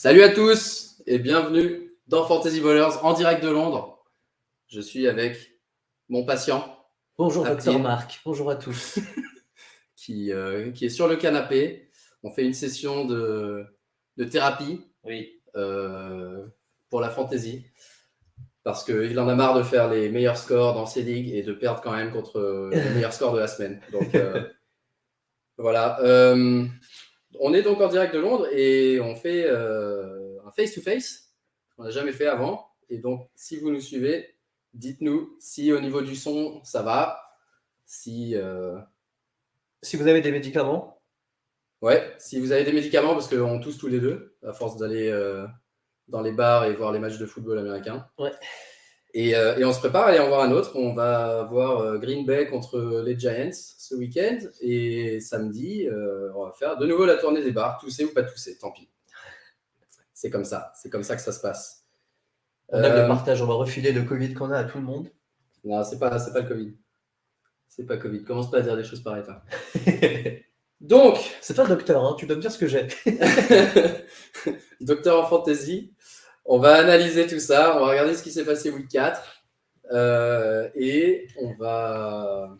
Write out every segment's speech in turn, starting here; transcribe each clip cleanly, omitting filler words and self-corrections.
Salut à tous et bienvenue dans Fantasy Ballers en direct de Londres. Je suis avec mon patient. Bonjour Aptine. Docteur Marc, bonjour à tous. qui est sur le canapé. On fait une session de thérapie pour la fantasy. Parce qu'il en a marre de faire les meilleurs scores dans ses ligues et de perdre quand même contre les meilleurs scores de la semaine. Donc voilà. On est donc en direct de Londres et on fait un face-to-face qu'on n'a jamais fait avant. Et donc, si vous nous suivez, dites-nous si au niveau du son, ça va. Si vous avez des médicaments. Ouais, si vous avez des médicaments, parce qu'on tousse tous les deux, à force d'aller dans les bars et voir les matchs de football américain. Ouais. Et on se prépare à aller en voir un autre. On va voir Green Bay contre les Giants ce week-end. Et samedi, on va faire de nouveau la tournée des bars. Tousser ou pas tousser, tant pis. C'est comme ça que ça se passe. On aime le partage, on va refiler le Covid qu'on a à tout le monde. Non, c'est pas le Covid. C'est pas Covid. Commence pas à dire des choses pareilles. Donc, c'est toi le docteur, hein, tu dois me dire ce que j'ai. Docteur en fantasy. On va analyser tout ça, on va regarder ce qui s'est passé week 4 et on va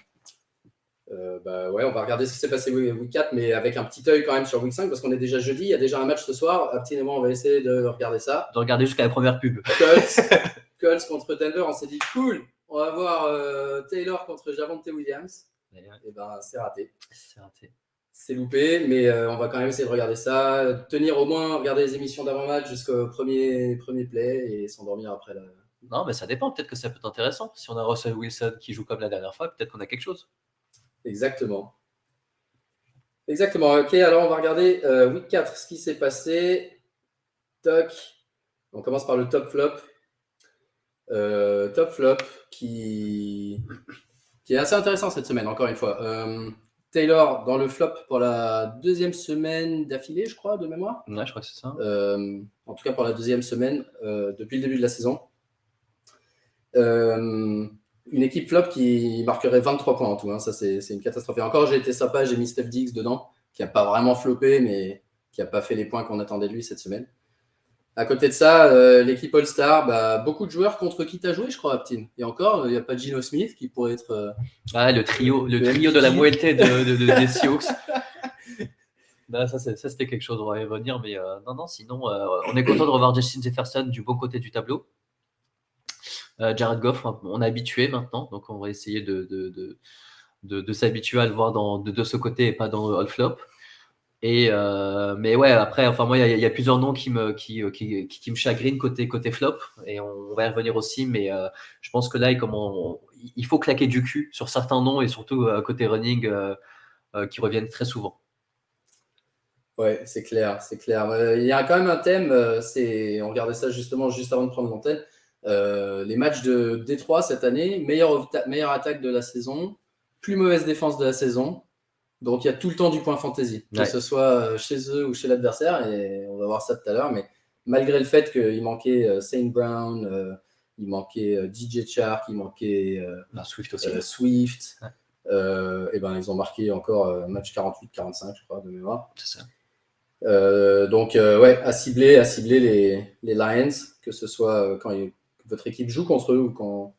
on va regarder ce qui s'est passé week 4 mais avec un petit œil quand même sur week 5 parce qu'on est déjà jeudi, il y a déjà un match ce soir. Aptine et moi on va essayer de regarder ça. De regarder jusqu'à la première pub. Colts contre Denver, on s'est dit cool, on va voir Taylor contre Javonte Williams. Et ben c'est raté. C'est loupé, mais on va quand même essayer de regarder ça, tenir au moins, regarder les émissions d'avant-match jusqu'au premier play et s'endormir après. Non, mais ça dépend, peut-être que ça peut être intéressant. Si on a Russell Wilson qui joue comme la dernière fois, peut-être qu'on a quelque chose. Exactement. Ok, alors on va regarder week 4, ce qui s'est passé. Toc. On commence par le top flop. Top flop qui est assez intéressant cette semaine, encore une fois. Taylor dans le flop pour la deuxième semaine d'affilée, je crois, de mémoire. Ouais, je crois que c'est ça. En tout cas pour la deuxième semaine depuis le début de la saison. Une équipe flop qui marquerait 23 points en tout. Hein. Ça, c'est une catastrophe. Et encore, j'ai été sympa, j'ai mis Steph Diggs dedans, qui n'a pas vraiment floppé, mais qui n'a pas fait les points qu'on attendait de lui cette semaine. À côté de ça, l'équipe All-Star, beaucoup de joueurs contre qui tu as joué, je crois, Aptine. Et encore, il n'y a pas Geno Smith qui pourrait être... le trio de la moitié des Seahawks. Non, ça c'était quelque chose, on va y revenir, mais non, sinon, on est content de revoir Justin Jefferson du bon côté du tableau. Jared Goff, on est habitué maintenant, donc on va essayer de s'habituer à le voir de ce côté et pas dans All Flop. Et mais ouais, après, enfin moi, il y a plusieurs noms qui me chagrinent côté flop, et on va y revenir aussi. Mais je pense que là, il faut claquer du cul sur certains noms et surtout côté running qui reviennent très souvent. Ouais, c'est clair. Il y a quand même un thème. On regardait ça justement juste avant de prendre l'antenne. Les matchs de Détroit cette année, meilleure attaque de la saison, plus mauvaise défense de la saison. Donc, il y a tout le temps du point fantasy, que ce soit chez eux ou chez l'adversaire. Et on va voir ça tout à l'heure. Mais malgré le fait qu'il manquait St. Brown, il manquait DJ Chark, il manquait Swift aussi. Swift. Et ils ont marqué encore match 48-45, je crois, de mémoire. C'est ça. Donc, à cibler les Lions, que ce soit quand votre équipe joue contre eux ou quand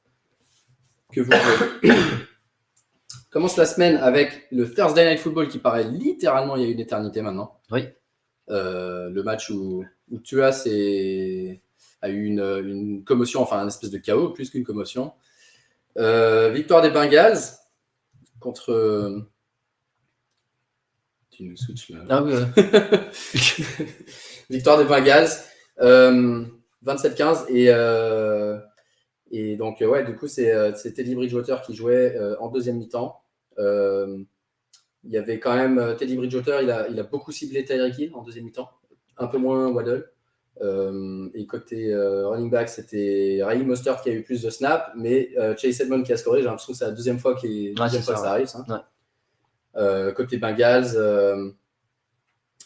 que vous jouez. Commence la semaine avec le Thursday Night Football qui paraît littéralement il y a une éternité maintenant. Oui. Le match où Tua a eu une commotion, enfin un espèce de chaos, plus qu'une commotion. Victoire des Bengals contre... Tu nous switches là. Ah oui. Victoire des Bengals, 27-15 et donc du coup c'est Teddy Bridgewater qui jouait en deuxième mi-temps. Il y avait quand même Teddy Bridgewater, il a beaucoup ciblé Tyreek Hill en deuxième mi-temps, un peu moins Waddle. Et côté running back, c'était Raheem Mostert qui a eu plus de snaps, mais Chase Edmonds qui a scoré. J'ai l'impression que c'est la deuxième fois que ça arrive. Ça. Ouais. Côté Bengals,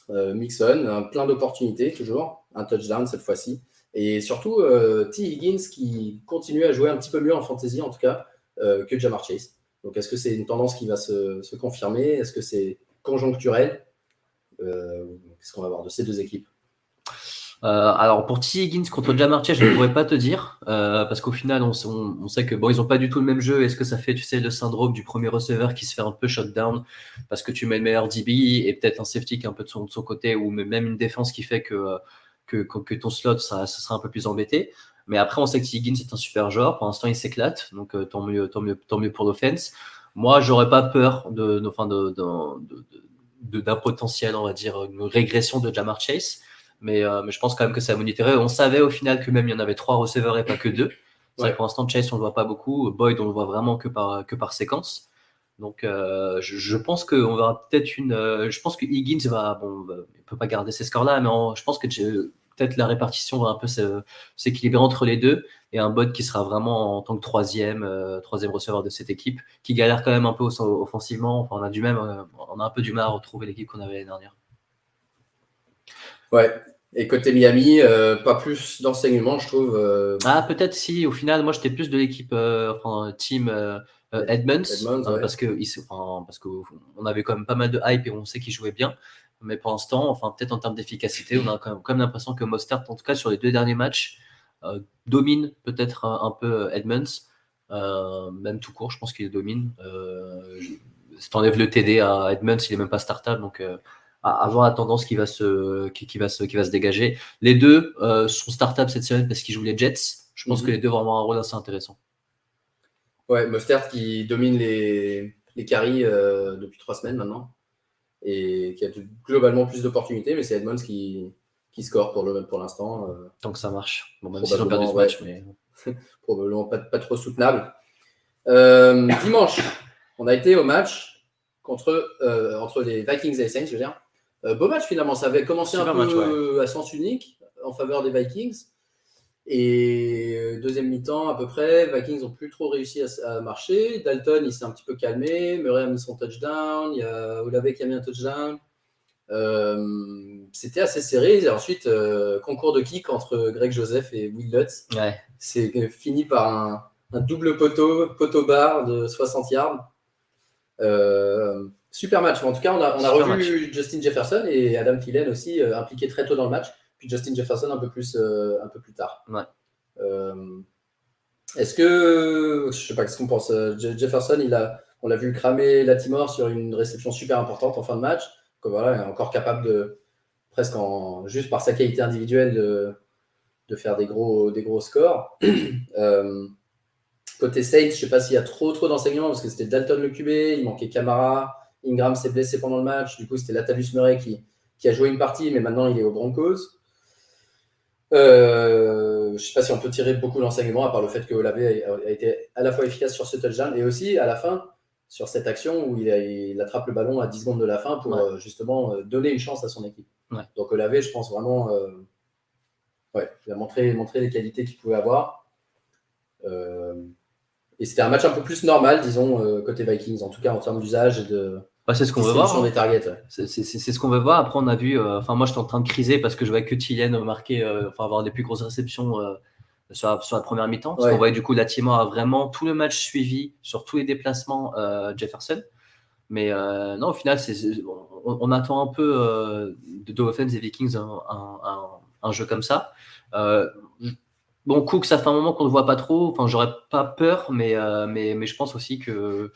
Mixon, plein d'opportunités toujours, un touchdown cette fois-ci. Et surtout, T. Higgins qui continue à jouer un petit peu mieux en fantasy en tout cas que Ja'Marr Chase. Donc est-ce que c'est une tendance qui va se confirmer? Est-ce que c'est conjoncturel? Qu'est-ce qu'on va voir de ces deux équipes? Alors pour T. Higgins contre Ja'Marr Chase, je ne pourrais pas te dire, parce qu'au final, on sait que bon, ils n'ont pas du tout le même jeu. Est-ce que ça fait, tu sais, le syndrome du premier receveur qui se fait un peu shutdown parce que tu mets le meilleur DB et peut-être un safety qui est un peu de son côté, ou même une défense qui fait que ton slot, ça sera un peu plus embêté. Mais après, on sait que T. Higgins est un super joueur. Pour l'instant, il s'éclate, donc tant mieux pour l'offense. Moi, j'aurais pas peur d'un potentiel, on va dire, une régression de Ja'Marr Chase. Mais je pense quand même que c'est à monitorer. On savait au final que même il y en avait 3 receveurs et pas que 2. C'est vrai que pour l'instant, Chase, on ne le voit pas beaucoup. Boyd, on le voit vraiment que par séquence. Donc, je pense qu'on verra peut-être je pense que Higgins il ne peut pas garder ces scores-là, mais je pense que peut-être la répartition va un peu s'équilibrer entre les deux. Et un Boyd qui sera vraiment en tant que troisième receveur de cette équipe, qui galère quand même un peu offensivement. Enfin, on a un peu du mal à retrouver l'équipe qu'on avait l'année dernière. Ouais. Et côté Miami, pas plus d'enseignement, je trouve. Peut-être si, au final, moi j'étais plus de l'équipe team Edmonds, Ouais. parce qu'on avait quand même pas mal de hype et on sait qu'il jouait bien. Mais pour l'instant, peut-être en termes d'efficacité, on a quand même l'impression que Mostert, en tout cas sur les 2 derniers matchs, domine peut-être un peu Edmonds, même tout court, je pense qu'il domine. Si t'enlèves le TD à Edmonds, il est même pas startable, donc à voir la tendance qui va se dégager. Les deux sont startables cette semaine parce qu'ils jouent les Jets. Je pense que les deux vont avoir un rôle assez intéressant. Ouais, Mostert qui domine les carries depuis 3 semaines maintenant et qui a globalement plus d'opportunités, mais c'est Edmonds qui score pour l'instant. Tant que ça marche. Bon, même s'ils ont perdu ce match, mais probablement pas trop soutenable. Dimanche, on a été au match entre les Vikings et les Saints, je veux dire. Beau match finalement, ça avait commencé super un peu match, à sens unique en faveur des Vikings. Et deuxième mi-temps à peu près, Vikings n'ont plus trop réussi à marcher. Dalton, il s'est un petit peu calmé. Murray a mis son touchdown. Il y a Olave qui a mis un touchdown. C'était assez serré. Et ensuite, concours de kick entre Greg Joseph et Will Lutz. Ouais. C'est fini par un double poteau-barre de 60 yards. Super match. En tout cas, on a revu Justin Jefferson et Adam Thielen aussi impliqués très tôt dans le match. Puis Justin Jefferson un peu plus tard. Ouais. Est-ce que, je sais pas ce qu'on pense, Jefferson, on l'a vu cramer Latimore sur une réception super importante en fin de match. Donc, voilà, il est encore capable de presque juste par sa qualité individuelle de faire des gros scores. Côté Saints, je sais pas s'il y a trop d'enseignements parce que c'était Dalton le QB, il manquait Camara, Ingram s'est blessé pendant le match, du coup c'était Latavius Murray qui a joué une partie, mais maintenant il est aux Broncos. Je sais pas si on peut tirer beaucoup d'enseignements à part le fait que Olave a été à la fois efficace sur ce touchdown et aussi à la fin sur cette action où il attrape le ballon à 10 secondes de la fin pour justement donner une chance à son équipe. Ouais. Donc Olave, je pense vraiment, il a montré les qualités qu'il pouvait avoir. Et c'était un match un peu plus normal, disons, côté Vikings, en tout cas en termes d'usage et de c'est ce qu'on veut voir. Des targets. Ouais. C'est ce qu'on veut voir. Après, on a vu, moi j'étais en train de criser parce que je voyais que Thielen marquer, avoir des plus grosses réceptions sur la première mi-temps. Parce qu'on voyait du coup Latimore a vraiment tout le match suivi sur tous les déplacements Jefferson. Mais non, au final, on attend un peu de Dolphins et Vikings un jeu comme ça. Bon, Cook, ça fait un moment qu'on ne le voit pas trop. Enfin, j'aurais pas peur, mais je pense aussi que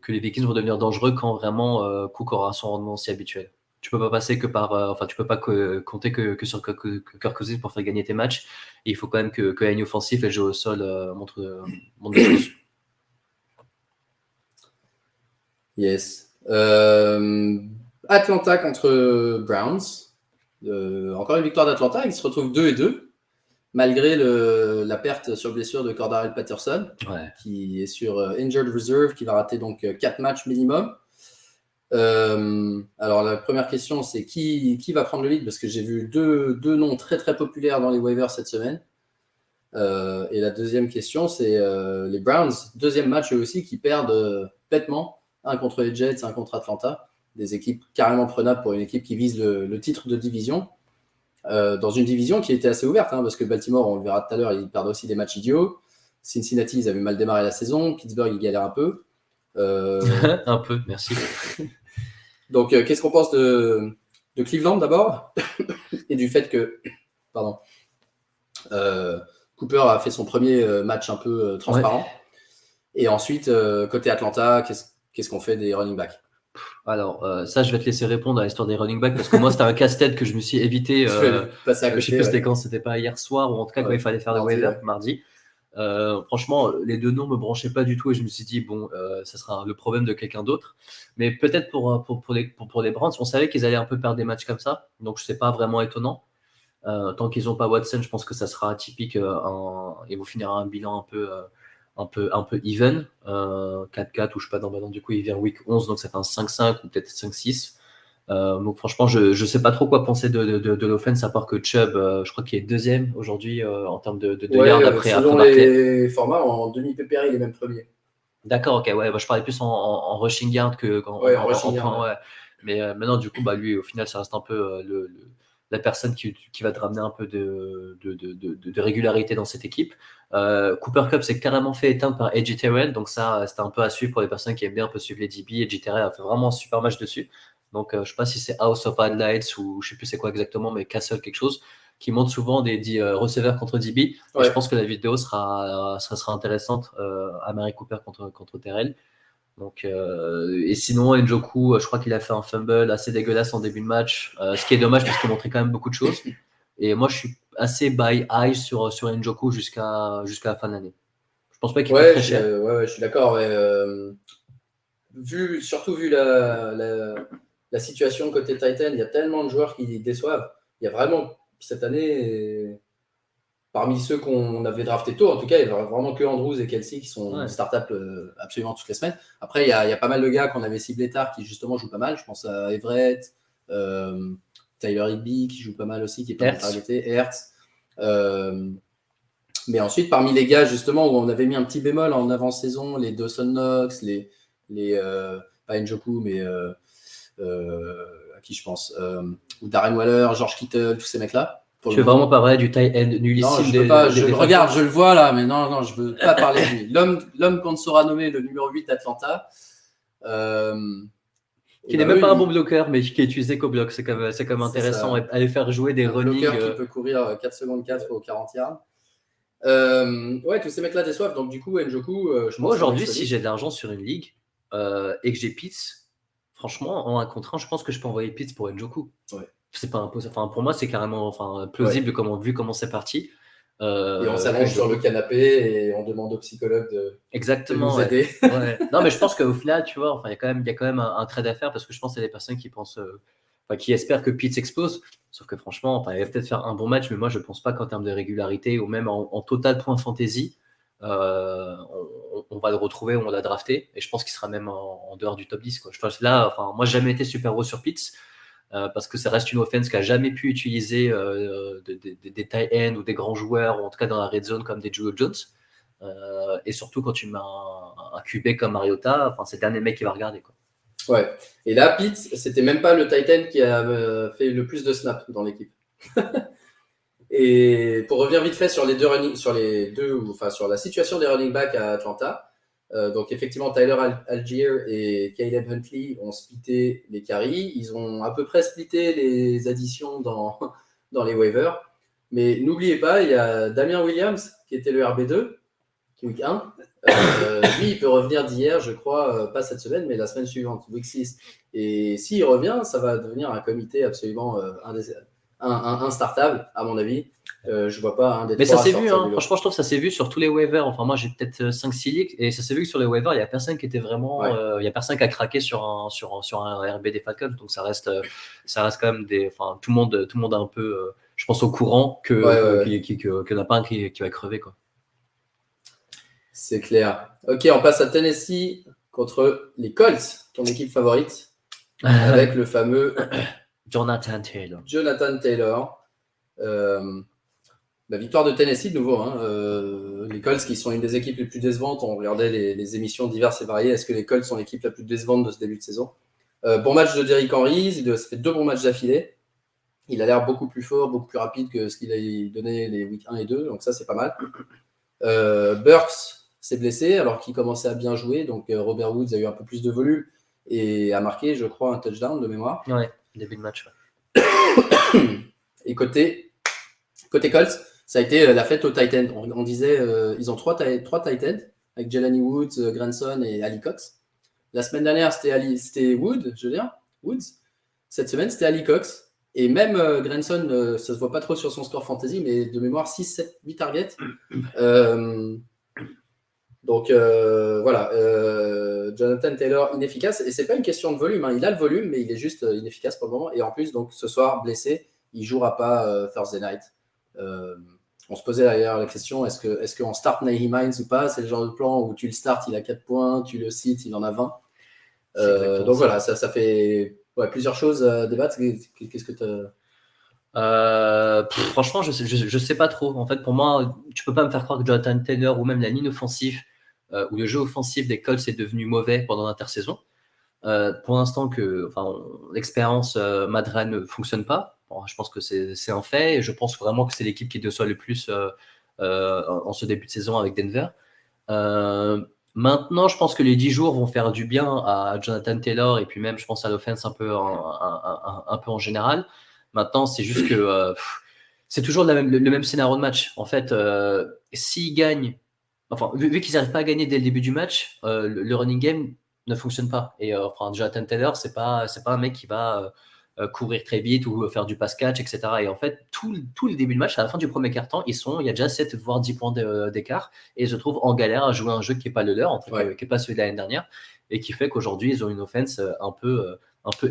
les Vikings vont devenir dangereux quand vraiment Cook aura son rendement si habituel. Tu peux pas passer que par, tu peux pas compter que sur Kirk Cousins pour faire gagner tes matchs. Et il faut quand même que la ligne offensive et le jeu au sol montre des choses. Yes. Atlanta contre Browns. Encore une victoire d'Atlanta, ils se retrouvent 2-2 malgré la perte sur blessure de Cordarrelle Patterson, qui est sur Injured Reserve, qui va rater donc 4 matchs minimum. Alors la première question, c'est qui va prendre le lead, parce que j'ai vu deux noms très très populaires dans les waivers cette semaine. Et la deuxième question, c'est les Browns, deuxième match eux aussi, qui perdent bêtement, un contre les Jets, un contre Atlanta, des équipes carrément prenables pour une équipe qui vise le titre de division. Dans une division qui était assez ouverte, parce que Baltimore, on le verra tout à l'heure, ils perdent aussi des matchs idiots. Cincinnati, ils avaient mal démarré la saison. Pittsburgh, ils galèrent un peu. Un peu, merci. Donc, qu'est-ce qu'on pense de de Cleveland d'abord, et du fait que Cooper a fait son premier match un peu transparent. Ouais. Et ensuite, côté Atlanta, qu'est-ce qu'on fait des running backs? Alors, ça, je vais te laisser répondre à l'histoire des running backs parce que moi, c'était un casse-tête que je me suis évité. Je vais passer à côté, je sais plus c'était quand, c'était pas hier soir ou en tout cas quand il fallait faire le waiver, mardi. Franchement, les deux noms me branchaient pas du tout et je me suis dit, bon, ça sera le problème de quelqu'un d'autre. Mais peut-être pour les Browns, on savait qu'ils allaient un peu perdre des matchs comme ça, donc c'est pas vraiment étonnant. Tant qu'ils n'ont pas Watson, je pense que ça sera atypique et vous finirez un bilan un peu even, 4-4 ou je sais pas, normalement du coup il vient week 11, donc ça fait un 5-5 ou peut-être 5-6. Donc franchement, je sais pas trop quoi penser de l'offense, à part que Chubb, je crois qu'il est deuxième aujourd'hui en termes de yards après selon les formats, en demi-PPR, il est même premier. D'accord, ok, ouais, je parlais plus en rushing yard que en rushing yard. Point, ouais. Mais maintenant, du coup, lui, au final, ça reste un peu la personne qui va te ramener un peu de régularité dans cette équipe. Cooper Kupp s'est carrément fait éteindre par AJ Terrell, donc ça, c'était un peu à suivre pour les personnes qui aiment bien un peu suivre les DB. AJ Terrell a fait vraiment un super match dessus. Donc, je ne sais pas si c'est House of Highlights ou je ne sais plus c'est quoi exactement, mais Castle quelque chose, qui montre souvent des receveurs contre DB. Ouais. Et je pense que la vidéo sera intéressante à Mary Cooper contre Terrell. Donc, et sinon, Njoku, je crois qu'il a fait un fumble assez dégueulasse en début de match, ce qui est dommage parce qu'il montrait quand même beaucoup de choses. Et moi, je suis assez buy high sur Njoku jusqu'à la fin de l'année. Je pense pas qu'il coûte très cher. Je suis d'accord. Surtout vu la situation côté Titan, il y a tellement de joueurs qui déçoivent. Il y a vraiment, cette année, parmi ceux qu'on avait drafté tôt, en tout cas, il y a vraiment que Andrews et Kelsey qui sont start-up absolument toutes les semaines. Après, il y a pas mal de gars qu'on avait ciblés tard qui justement jouent pas mal. Je pense à Everett, Tyler Higbee qui joue pas mal aussi, qui est pas mal targeté, Hertz. Mais ensuite, parmi les gars justement où on avait mis un petit bémol en avant-saison, les Dawson Knox, pas Njoku, mais à qui je pense, ou Darren Waller, George Kittle, tous ces mecs-là. Je veux vraiment pas parler du tight end nullissime. Non, je peux pas. Regarde, je le vois là, mais non, je veux pas parler de lui. L'homme qu'on sera nommé le numéro 8 d'Atlanta. Qui n'est même pas un bon bloqueur, mais qui est utilisé qu'au bloc. C'est quand même intéressant. Aller faire jouer des running. Un bloqueur qui peut courir 4 secondes 4 au 40 yards. Tous ces mecs-là déçoivent. Donc, du coup, Njoku. Moi, aujourd'hui, si j'ai de l'argent sur une ligue et que j'ai Pitts, franchement, en 1 contre 1, je pense que je peux envoyer Pitts pour Njoku. Ouais. C'est pas impossible. Enfin, pour moi, c'est carrément plausible vu comment c'est parti. Et on s'allonge sur le canapé et on demande au psychologue de nous aider. Ouais. Non, mais je pense qu'au final, tu vois, il y a quand même un trade à faire parce que je pense qu'il y a des personnes qui pensent, qui espèrent que Pitts explose. Sauf que franchement, il va peut-être faire un bon match, mais moi, je ne pense pas qu'en termes de régularité ou même en total point fantasy, on va le retrouver, on l'a drafté. Et je pense qu'il sera même en dehors du top 10. Quoi. Moi, j'ai jamais été super gros sur Pitts. Parce que ça reste une offense qui n'a jamais pu utiliser des tight ends ou des grands joueurs, ou en tout cas dans la red zone comme des Julio Jones. Et surtout quand tu mets un QB comme Mariota, c'est le dernier mec qui va regarder. Quoi. Ouais. Et là, Pitts, c'était même pas le tight end qui a fait le plus de snaps dans l'équipe. Et pour revenir vite fait sur sur la situation des running backs à Atlanta. Donc effectivement, Tyler Algier et Caleb Huntley ont splitté les carries. Ils ont à peu près splitté les additions dans les waivers. Mais n'oubliez pas, il y a Damien Williams qui était le RB2, week 1. Lui, il peut revenir d'hier, je crois, pas cette semaine, mais la semaine suivante, week 6. Et s'il revient, ça va devenir un comité absolument instartable, à mon avis. Je vois pas un des mais trois. Mais ça s'est vu, franchement, je trouve que ça s'est vu sur tous les waivers. Enfin, moi, j'ai peut-être 5-6 ligues et ça s'est vu que sur les waivers, il n'y a personne qui était vraiment. Il y a personne qui a craqué sur un RB des Falcons. Donc, ça reste quand même tout le monde est un peu, je pense, au courant qu'il n'y en a pas un qui va crever. Quoi. C'est clair. Ok, on passe à Tennessee contre les Colts, ton équipe favorite, avec le fameux Jonathan Taylor. La victoire de Tennessee de nouveau. Les Colts qui sont une des équipes les plus décevantes. On regardait les émissions diverses et variées. Est-ce que les Colts sont l'équipe la plus décevante de ce début de saison? Bon match de Derrick Henry. Ça fait 2 bons matchs d'affilée. Il a l'air beaucoup plus fort, beaucoup plus rapide que ce qu'il a donné les week 1 et 2. Donc ça, c'est pas mal. Burks s'est blessé alors qu'il commençait à bien jouer. Donc Robert Woods a eu un peu plus de volume et a marqué, je crois, un touchdown de mémoire. Ouais, début de match. Et côté Colts, ça a été la fête aux tight ends. On disait, ils ont trois tight ends avec Jelani Woods, Granson et Ali Cox. La semaine dernière, c'était Woods. Cette semaine, c'était Ali Cox. Et même Granson, ça se voit pas trop sur son score fantasy, mais de mémoire, 6, 7, 8 targets. Donc voilà, Jonathan Taylor inefficace. Et c'est pas une question de volume, hein. Il a le volume, mais il est juste inefficace pour le moment. Et en plus, donc ce soir, blessé, il jouera pas Thursday night. On se posait d'ailleurs la question, est-ce qu'on start Nyheim Hines ou pas? C'est le genre de plan où tu le start, il a 4 points, tu le cites, il en a 20. Donc voilà, ça fait plusieurs choses à débattre. Qu'est-ce que tu franchement, je sais pas trop. En fait, pour moi, tu peux pas me faire croire que Jonathan Taylor ou même la ligne offensive ou le jeu offensif des Colts est devenu mauvais pendant l'intersaison. Pour l'instant, l'expérience Madra ne fonctionne pas. Bon, je pense que c'est un fait. Et je pense vraiment que c'est l'équipe qui déçoit le plus en ce début de saison avec Denver. Maintenant, je pense que les 10 jours vont faire du bien à Jonathan Taylor et puis même, je pense, à l'offense un peu en général. Maintenant, c'est juste que c'est toujours le même scénario de match. En fait, s'ils gagnent, vu qu'ils n'arrivent pas à gagner dès le début du match, le running game ne fonctionne pas. Et Jonathan Taylor, c'est pas un mec qui va courir très vite ou faire du pass catch, etc. Et en fait, tout le début de match, à la fin du premier quart-temps, il y a déjà 7 voire 10 points d'écart et ils se trouvent en galère à jouer un jeu qui n'est pas le leur, qui n'est pas celui de l'année dernière, et qui fait qu'aujourd'hui, ils ont une offense un peu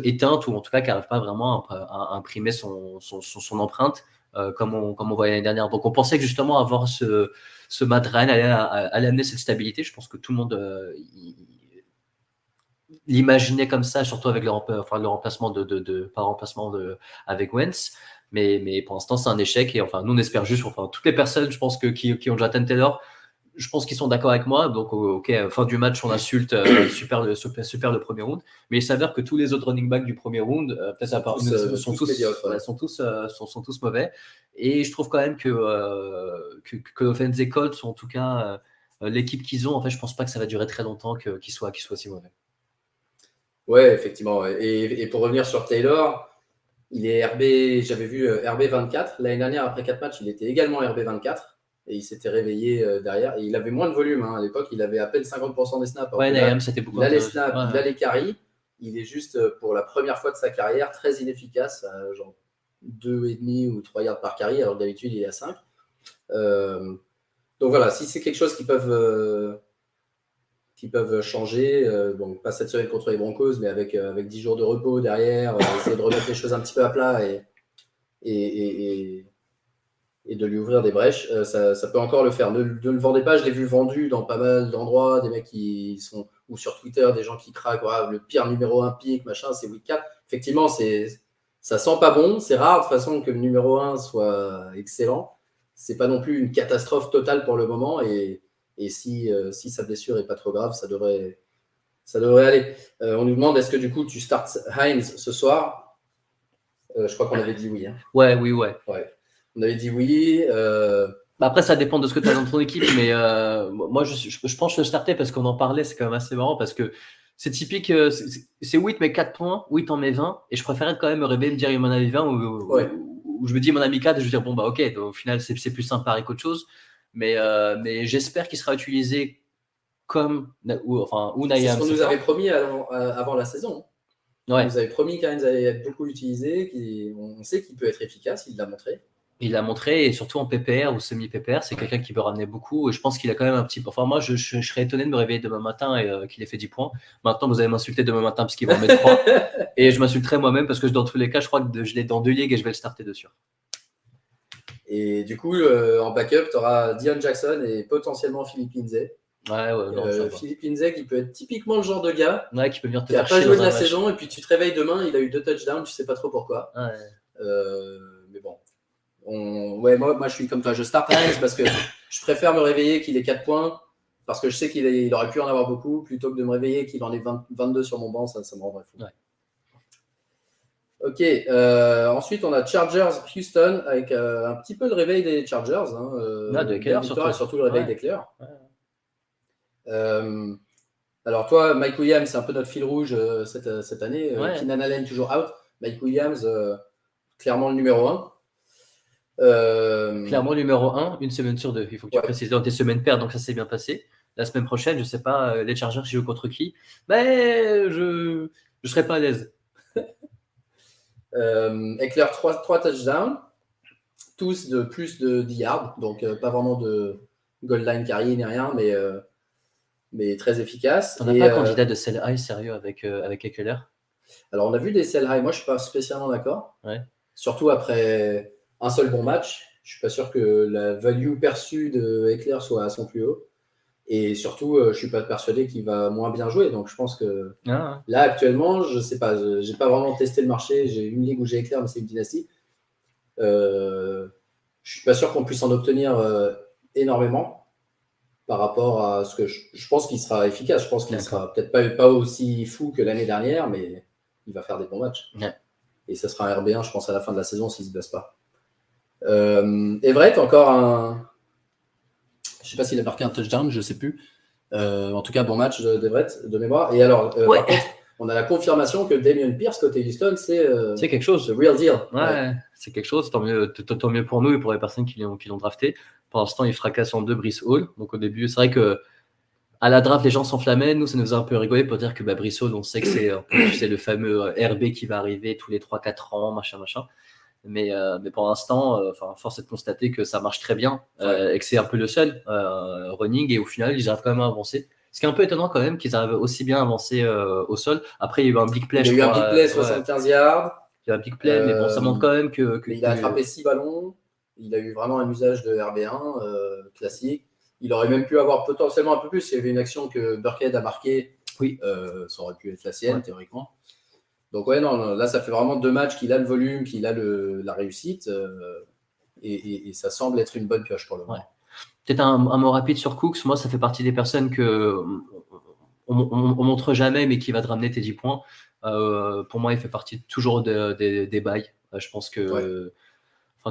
éteinte, ou en tout cas qui n'arrive pas vraiment à imprimer son empreinte comme on voyait l'année dernière. Donc on pensait que justement avoir ce Matt Ryan allait amener cette stabilité. Je pense que tout le monde l'imaginait comme ça, surtout avec le remplacement avec Wentz. Mais pour l'instant, c'est un échec. Et nous, on espère juste, toutes les personnes, je pense, qui ont Jonathan Taylor, je pense qu'ils sont d'accord avec moi. Donc, ok, fin du match, on insulte super le premier round. Mais il s'avère que tous les autres running backs du premier round, peut-être à part sont tous mauvais. Et je trouve quand même que l'offense des Colts, ou en tout cas l'équipe qu'ils ont, en fait, je pense pas que ça va durer très longtemps qu'ils soient si mauvais. Ouais, effectivement. Ouais. Et pour revenir sur Taylor, il est j'avais vu RB24. L'année dernière, après 4 matchs, il était également RB24. Et il s'était réveillé derrière. Et il avait moins de volume. Hein. À l'époque, il avait à peine 50% des snaps. Ouais, Nyheim, c'était beaucoup. Il a les snaps, il a les carries. Il est juste, pour la première fois de sa carrière, très inefficace. Genre 2,5 ou 3 yards par carry, alors que d'habitude, il est à 5. Donc voilà, si c'est quelque chose qui peuvent changer, bon, pas cette semaine contre les Broncos, mais avec 10 jours de repos derrière, essayer de remettre les choses un petit peu à plat et de lui ouvrir des brèches, ça peut encore le faire. Ne le vendez pas, je l'ai vu vendu dans pas mal d'endroits, des mecs qui sont, ou sur Twitter, des gens qui craquent, le pire numéro 1 pick, machin, c'est week 4. Effectivement, ça sent pas bon, c'est rare de toute façon que le numéro 1 soit excellent. C'est pas non plus une catastrophe totale pour le moment, et si sa blessure est pas trop grave, ça devrait aller. On nous demande, est-ce que du coup tu starts Hines ce soir? Je crois qu'on avait dit oui. Hein. Ouais. On avait dit oui. Après, ça dépend de ce que tu as dans ton équipe, mais moi, je pense que je startais parce qu'on en parlait, c'est quand même assez marrant parce que c'est typique, c'est 8 mais 4 points, 8 en met 20, et je préférais quand même me réveiller, me dire il m'en a mis 20, ou je me dis il m'en a mis 4, et je veux dire bon bah ok, donc, au final c'est plus sympa qu'autre chose, mais j'espère qu'il sera utilisé comme ou c'est ce qu'on nous avait promis avant la saison. On nous avait promis qu'Hines allait être beaucoup utilisé, on sait qu'il peut être efficace, il l'a montré. Il l'a montré, et surtout en PPR ou semi-PPR, c'est quelqu'un qui peut ramener beaucoup. Et je pense qu'il a quand même un petit peu. Moi, je serais étonné de me réveiller demain matin et qu'il ait fait 10 points. Maintenant, vous allez m'insulter demain matin parce qu'il va en mettre 3. Et je m'insulterai moi-même parce que dans tous les cas, je crois que je l'ai dans 2 ligues et je vais le starter dessus. Et du coup, en backup, tu auras Dion Jackson et potentiellement Philippe Lindsay. Philippe Lindsay qui peut être typiquement le genre de gars qui peut venir te qui n'a pas joué de la saison, et puis tu te réveilles demain, il a eu 2 touchdowns, tu sais pas trop pourquoi. Mais bon. Moi je suis comme toi, je start Hines parce que je préfère me réveiller qu'il ait 4 points, parce que je sais qu'il aurait pu en avoir beaucoup, plutôt que de me réveiller qu'il en ait 22 sur mon banc, ça me rendrait fou. Ouais. Ok, ensuite on a Chargers Houston avec un petit peu de réveil des Chargers, surtout le réveil d'Eckler. Alors toi, Mike Williams, c'est un peu notre fil rouge cette année. Keenan Allen toujours out. Mike Williams, clairement le numéro 1. Clairement, numéro 1, une semaine sur 2. Il faut que tu précises dans tes semaines paires, donc ça s'est bien passé. La semaine prochaine, je sais pas, les Chargers, ils jouent contre qui, mais je serai pas à l'aise. Eckler, 3 touchdowns, tous de plus de 10 yards, donc pas vraiment de goal line carry ni rien, mais très efficace. On n'a pas candidat de sell high sérieux avec Eckler? Alors, on a vu des sell high. Moi, je ne suis pas spécialement d'accord. Ouais. Surtout après un seul bon match. Je ne suis pas sûr que la value perçue de Eckler soit à son plus haut. Et surtout, je ne suis pas persuadé qu'il va moins bien jouer. Donc, je pense que là, actuellement, je ne sais pas. Je n'ai pas vraiment testé le marché. J'ai une ligue où j'ai Eckler, mais c'est une dynastie. Je ne suis pas sûr qu'on puisse en obtenir énormément par rapport à ce que je pense qu'il sera efficace. Je pense qu'il sera peut-être pas aussi fou que l'année dernière, mais il va faire des bons matchs. Ouais. Et ça sera un RB1, je pense, à la fin de la saison s'il ne se blesse pas. Everett, encore un. Je ne sais pas s'il a marqué un touchdown, je ne sais plus. En tout cas, bon match d'Everett, de mémoire. Et alors, par contre, on a la confirmation que Damien Pierce, côté Houston, c'est quelque chose. The real deal. Ouais, c'est quelque chose. Tant mieux pour nous et pour les personnes qui l'ont drafté. Pour l'instant, il fracasse en 2 Breece Hall. Donc, au début, c'est vrai que à la draft, les gens s'enflammaient. Nous, ça nous a un peu rigolé pour dire que Breece Hall, on sait que c'est le fameux RB qui va arriver tous les 3-4 ans, machin. Mais pour l'instant, force est de constater que ça marche très bien et que c'est un peu le seul running. Et au final, ils arrivent quand même à avancer. Ce qui est un peu étonnant quand même qu'ils arrivent aussi bien à avancer au sol. Après, il y a eu un big play. Il y a eu un big play, 75 yards. Il y a eu un big play, mais bon, ça montre quand même que il a attrapé 6 ballons. Il a eu vraiment un usage de RB1 classique. Il aurait même pu avoir potentiellement un peu plus. Il y avait une action que Burkhead a marquée. Oui. Ça aurait pu être la sienne, théoriquement. Donc, ouais, non, là, ça fait vraiment 2 matchs qu'il a le volume, qu'il a la réussite. Et ça semble être une bonne pioche pour le moment. Peut-être un mot rapide sur Cooks. Moi, ça fait partie des personnes que on montre jamais, mais qui va te ramener tes 10 points. Pour moi, il fait partie toujours des bails. Je pense que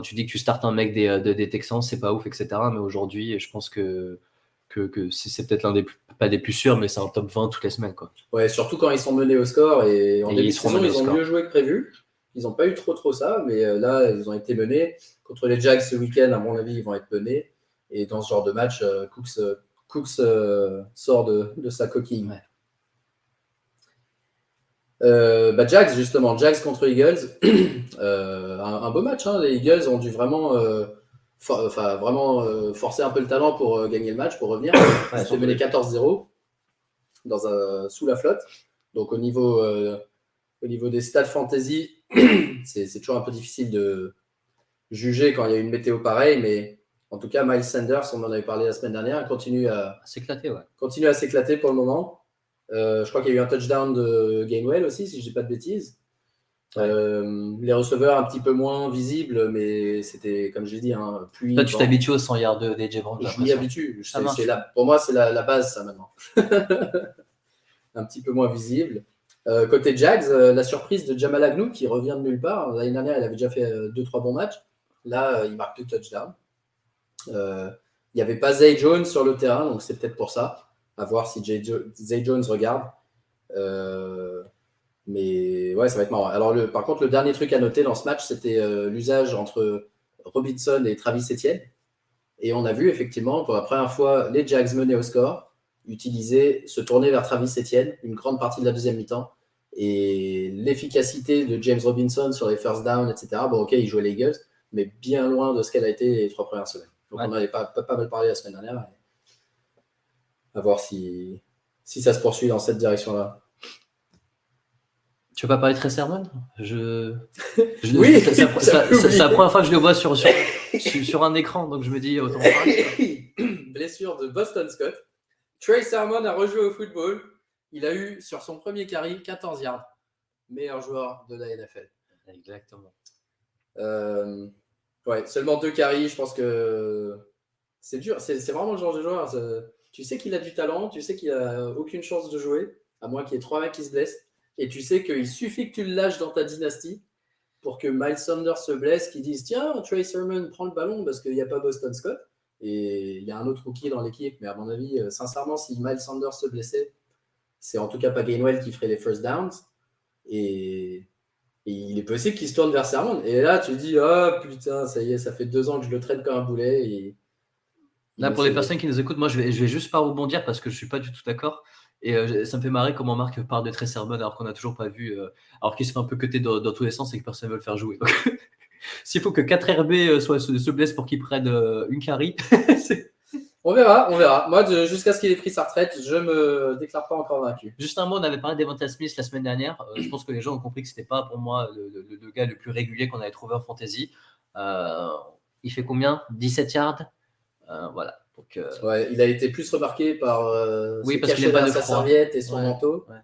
tu dis que tu startes un mec des Texans, c'est pas ouf, etc. Mais aujourd'hui, je pense que c'est peut-être l'un pas des plus sûrs, mais c'est un top 20 toutes les semaines, quoi. Ouais, surtout quand ils sont menés au score. Et en début de saison, ils ont mieux joué que prévu. Ils n'ont pas eu trop ça, mais là, ils ont été menés. Contre les Jags ce week-end, à mon avis, ils vont être menés. Et dans ce genre de match, Cooks sort de sa coquille. Jags, justement, Jags contre Eagles. Un beau match. Hein. Les Eagles ont dû vraiment, forcer un peu le talent pour gagner le match, pour revenir. Ils étaient menés 14-0 sous la flotte. Donc, au niveau des stats fantasy, c'est toujours un peu difficile de juger quand il y a une météo pareille, mais en tout cas, Miles Sanders, on en avait parlé la semaine dernière, continue à s'éclater pour le moment. Je crois qu'il y a eu un touchdown de Gainwell aussi, si je ne dis pas de bêtises. Les receveurs un petit peu moins visibles, mais c'était, comme j'ai dit, pluie. Toi, tu t'habitues aux 100 yards d'AJ Brown. Je m'y habitue. Pour moi, c'est la base, ça, maintenant. Un petit peu moins visible. Côté Jags, la surprise de Jamal Agnew qui revient de nulle part. L'année dernière, il avait déjà fait 2-3 bons matchs. Là, il marque 2 touchdowns. Il n'y avait pas Zay Jones sur le terrain, donc c'est peut-être pour ça. À voir si Zay Jones regarde. Mais ouais, ça va être marrant. Alors, par contre, le dernier truc à noter dans ce match, c'était l'usage entre Robinson et Travis Etienne. Et on a vu effectivement, pour la première fois, les Jags menés au score, se tourner vers Travis Etienne, une grande partie de la deuxième mi-temps. Et l'efficacité de James Robinson sur les first downs, etc. Bon, ok, il jouait les Eagles, mais bien loin de ce qu'elle a été les 3 premières semaines. Donc, on n'avait pas mal parlé la semaine dernière. À voir si ça se poursuit dans cette direction-là. Tu veux pas parler de Trey Sermon Oui, c'est la première fois que je le vois sur un écran, donc je me dis autant parler. Blessure de Boston Scott. Trey Sermon a rejoué au football. Il a eu sur son premier carry 14 yards. Meilleur joueur de la NFL. Exactement. Seulement 2 carries. Je pense que c'est dur. C'est vraiment le genre de joueur. Tu sais qu'il a du talent. Tu sais qu'il a aucune chance de jouer, à moins qu'il y ait 3 mecs qui se blessent. Et tu sais qu'il suffit que tu le lâches dans ta dynastie pour que Miles Sanders se blesse, qu'ils disent tiens, Trey Sermon prend le ballon parce qu'il n'y a pas Boston Scott. Et il y a un autre rookie dans l'équipe, mais à mon avis, sincèrement, si Miles Sanders se blessait, c'est en tout cas pas Gainwell qui ferait les first downs. Et Et il est possible qu'il se tourne vers Sermon. Et là, tu te dis, oh putain, ça y est, ça fait 2 ans que je le traite comme un boulet. Et Là, pour les personnes qui nous écoutent, moi, je vais juste pas rebondir parce que je suis pas du tout d'accord. Et ça me fait marrer comment Marc parle de Trey Sermon alors qu'on n'a toujours pas vu, alors qu'il se fait un peu cutter dans tous les sens et que personne ne veut le faire jouer. Donc, s'il faut que 4 RB se blessent pour qu'ils prennent une carry, on verra. Moi, jusqu'à ce qu'il ait pris sa retraite, je me déclare pas encore vaincu. Juste un mot, on avait parlé d'Evonta Smith la semaine dernière. Je pense que les gens ont compris que c'était pas pour moi le gars le plus régulier qu'on avait trouvé en fantasy. Il fait combien 17 yards voilà. Donc, ouais, il a été plus remarqué par oui, se parce qu'il cacher n'a pas derrière de sa froid. serviette et son Ouais, manteau ouais.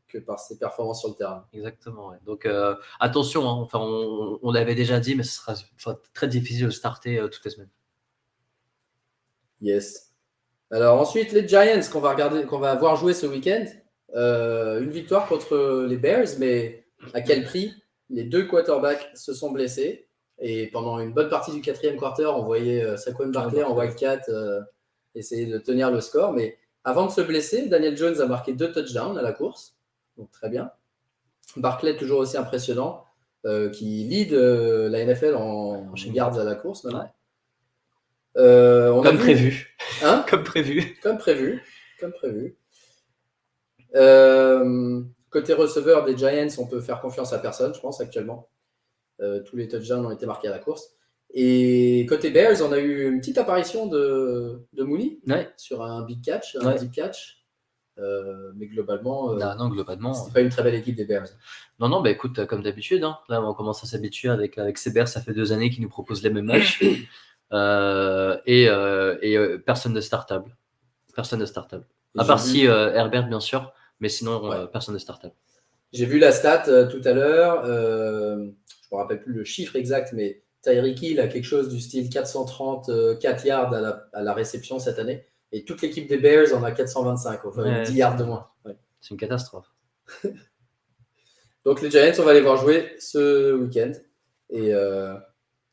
que par ses performances sur le terrain. Exactement. Ouais. Donc attention, hein, enfin, on l'avait déjà dit, mais ce sera très difficile de starter toutes les semaines. Yes. Alors ensuite, les Giants qu'on va voir jouer ce week-end. Une victoire contre les Bears, mais à quel prix? Les 2 quarterbacks se sont blessés. Et pendant une bonne partie du 4e quarter, on voyait Saquon Barkley en Wildcat essayer de tenir le score. Mais avant de se blesser, Daniel Jones a marqué 2 touchdowns à la course. Donc très bien. Barkley, toujours aussi impressionnant, qui lead la NFL en yards à la course maintenant. Ouais. Comme prévu. Hein Comme prévu. Comme prévu. Côté receveur des Giants, on peut faire confiance à personne, je pense, actuellement. Tous les touchdowns ont été marqués à la course. Et côté Bears, on a eu une petite apparition de Mooney sur un big catch, un deep catch. Mais globalement, c'était pas une très belle équipe des Bears. Non, bah écoute, comme d'habitude, hein, là on commence à s'habituer avec ces Bears, ça fait 2 années qu'ils nous proposent les mêmes matchs. Et personne de startable. À part si Herbert, bien sûr, mais sinon, personne de startable. J'ai vu la stat tout à l'heure. Je ne me rappelle plus le chiffre exact, mais Tyreek Hill a quelque chose du style 434 yards à la réception cette année. Et toute l'équipe des Bears en a 425, enfin 10 yards de moins. Ouais. C'est une catastrophe. Donc les Giants, on va les voir jouer ce week-end. Et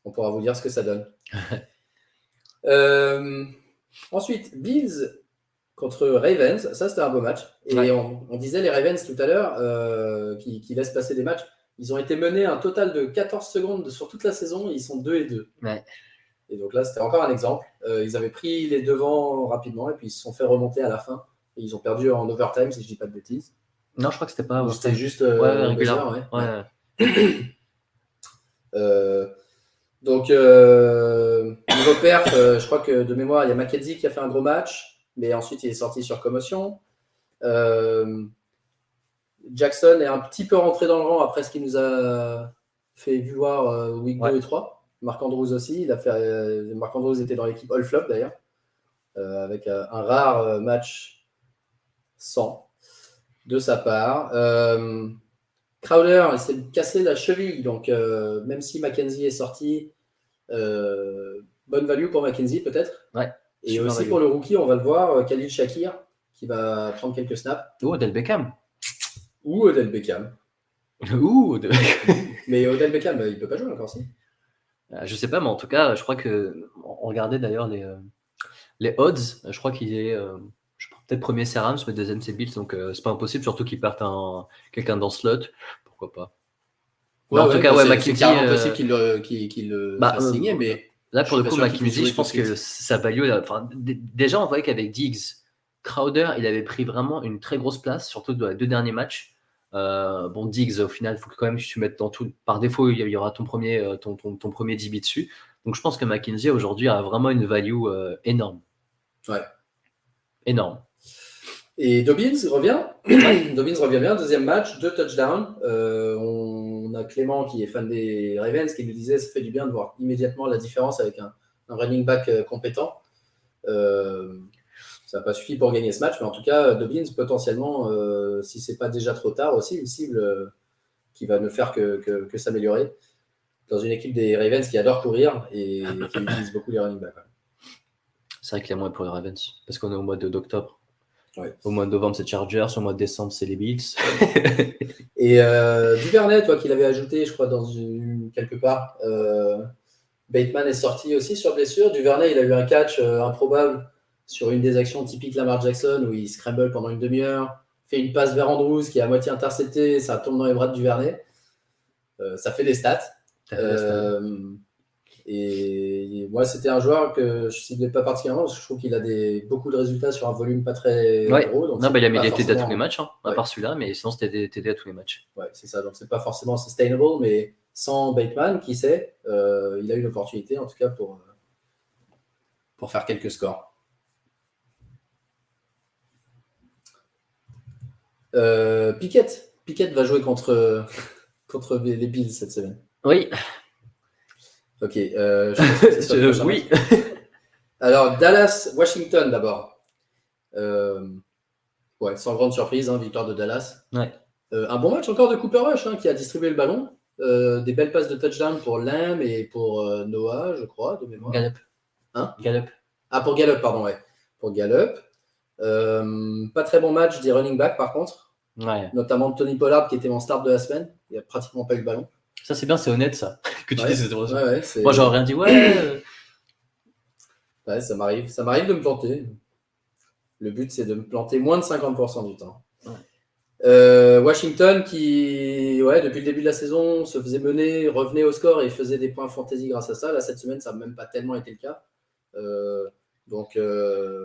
on pourra vous dire ce que ça donne. Ensuite, Bills contre Ravens, ça c'était un beau match. Et on disait les Ravens tout à l'heure qui laissent passer des matchs. Ils ont été menés un total de 14 secondes sur toute la saison. Ils sont 2-2. Ouais. Et donc là, c'était encore un exemple. Ils avaient pris les devants rapidement et puis ils se sont fait remonter à la fin. Et ils ont perdu en overtime, si je ne dis pas de bêtises. Non, je crois que c'était pas. C'était juste régulièrement. Donc, niveau perf, je crois que de mémoire, il y a McKenzie qui a fait un gros match, mais ensuite il est sorti sur commotion. Jackson est un petit peu rentré dans le rang après ce qu'il nous a fait voir week 2 et 3. Marc Andrews aussi. Marc Andrews était dans l'équipe All Flop d'ailleurs, avec un rare match sans de sa part. Crowder, il s'est cassé la cheville, donc même si McKenzie est sorti, bonne value pour McKenzie peut-être. Ouais. Et aussi value. Pour le rookie, on va le voir, Khalil Shakir, qui va prendre quelques snaps. Ou Odell Beckham. Mais Odell Beckham, il peut pas jouer encore, si. Je sais pas, mais en tout cas, je crois que on regardait d'ailleurs les odds. Je crois qu'il est peut-être premier c'est Rams, mais deuxième c'est Bills, donc c'est pas impossible, surtout qu'ils partent quelqu'un dans slot, pourquoi pas. En tout cas, McKenzie, c'est impossible qu'il le fasse signer, mais là pour le coup, McKenzie, je pense que ça value. Déjà, on voyait qu'avec Diggs, Crowder, il avait pris vraiment une très grosse place, surtout dans les 2 derniers matchs. Diggs, au final, il faut quand même que tu mettes dans tout. Par défaut, il y aura ton premier DB dessus. Donc, je pense que McKenzie, aujourd'hui, a vraiment une value énorme. Ouais. Énorme. Et Dobbins revient. Dobbins revient bien. 2e match, 2 touchdowns. On a Clément qui est fan des Ravens qui nous disait ça fait du bien de voir immédiatement la différence avec un running back compétent. Ça n'a pas suffi pour gagner ce match, mais en tout cas, Dobbins, potentiellement, si ce n'est pas déjà trop tard aussi, une cible qui va ne faire que s'améliorer dans une équipe des Ravens qui adore courir et qui utilise beaucoup les running backs. C'est vrai qu'il y a moins pour les Ravens, parce qu'on est au mois d'octobre. Ouais. Au mois de novembre, c'est Chargers, au mois de décembre, c'est les Bills. Et Duvernay, toi qui l'avais ajouté, je crois, quelque part, Bateman est sorti aussi sur blessure. Duvernay, il a eu un catch improbable sur une des actions typiques Lamar Jackson où il scramble pendant une demi-heure, fait une passe vers Andrews qui est à moitié interceptée, ça tombe dans les bras de Duvernay. Ça fait des stats. Et moi, c'était un joueur que je ciblais pas particulièrement parce que je trouve qu'il a beaucoup de résultats sur un volume pas très gros. Donc il a mis des TD à forcément... tous les matchs, à part celui-là, mais sinon c'était des TD à tous les matchs. Ouais, c'est ça. Donc c'est pas forcément sustainable, mais sans Bateman, qui sait, il a une opportunité en tout cas pour faire quelques scores. Pickett va jouer contre les Bills cette semaine. Oui. Ok. Je pense que c'est ça oui. Alors, Dallas-Washington d'abord. Ouais, sans grande surprise, victoire de Dallas. Ouais. Un bon match encore de Cooper Rush, qui a distribué le ballon. Des belles passes de touchdown pour Lamb et pour Noah, je crois, de mémoire. Gallup. Gallup. Ah, pour Gallup, pardon, ouais. Pour Gallup. Pas très bon match des running backs, par contre. Ouais. Notamment Tony Pollard, qui était mon start de la semaine. Il n'a pratiquement pas eu le ballon. Ça, c'est bien, c'est honnête, ça. Que tu dis, c'est Moi, j'aurais rien dit. Ouais, ça m'arrive de me planter. Le but, c'est de me planter moins de 50% du temps. Ouais. Washington qui, depuis le début de la saison, se faisait mener, revenait au score et faisait des points fantasy grâce à ça. Là, cette semaine, ça n'a même pas tellement été le cas. Il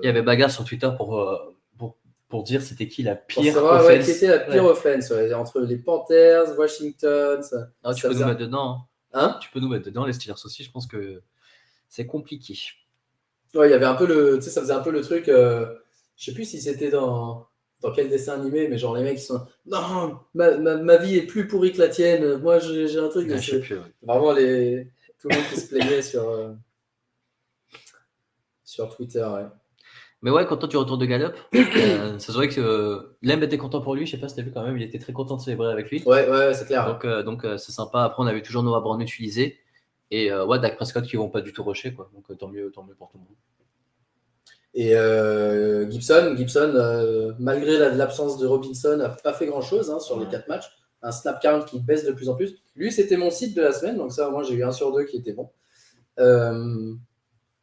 y avait bagarre sur Twitter pour dire c'était qui la pire offense. Ouais, qui était la pire offense, entre les Panthers, Washington. Tu peux nous mettre dedans. Tu peux nous mettre dedans, les Steelers aussi. Je pense que c'est compliqué. Ouais, il y avait un peu ça faisait un peu le truc. Je sais plus si c'était dans quel dessin animé, mais genre les mecs qui sont non, ma vie est plus pourrie que la tienne. Moi, j'ai un truc. Je sais plus. Vraiment tout le monde qui se plaignait sur Twitter. Ouais. Mais ouais, content du retour de Gallup. Ça se voit que Lamb était content pour lui. Je sais pas si t'as vu quand même, il était très content de célébrer avec lui. Ouais, c'est clair. Donc c'est sympa. Après, on avait toujours Noah Brown utilisé. Et Dak Prescott qui vont pas du tout rusher, quoi. Donc tant mieux pour tout le monde. Et Gibson, malgré l'absence de Robinson, n'a pas fait grand-chose sur les 4 matchs. Un snap count qui baisse de plus en plus. Lui, c'était mon site de la semaine, donc ça, moi, j'ai eu 1 sur 2 qui était bon.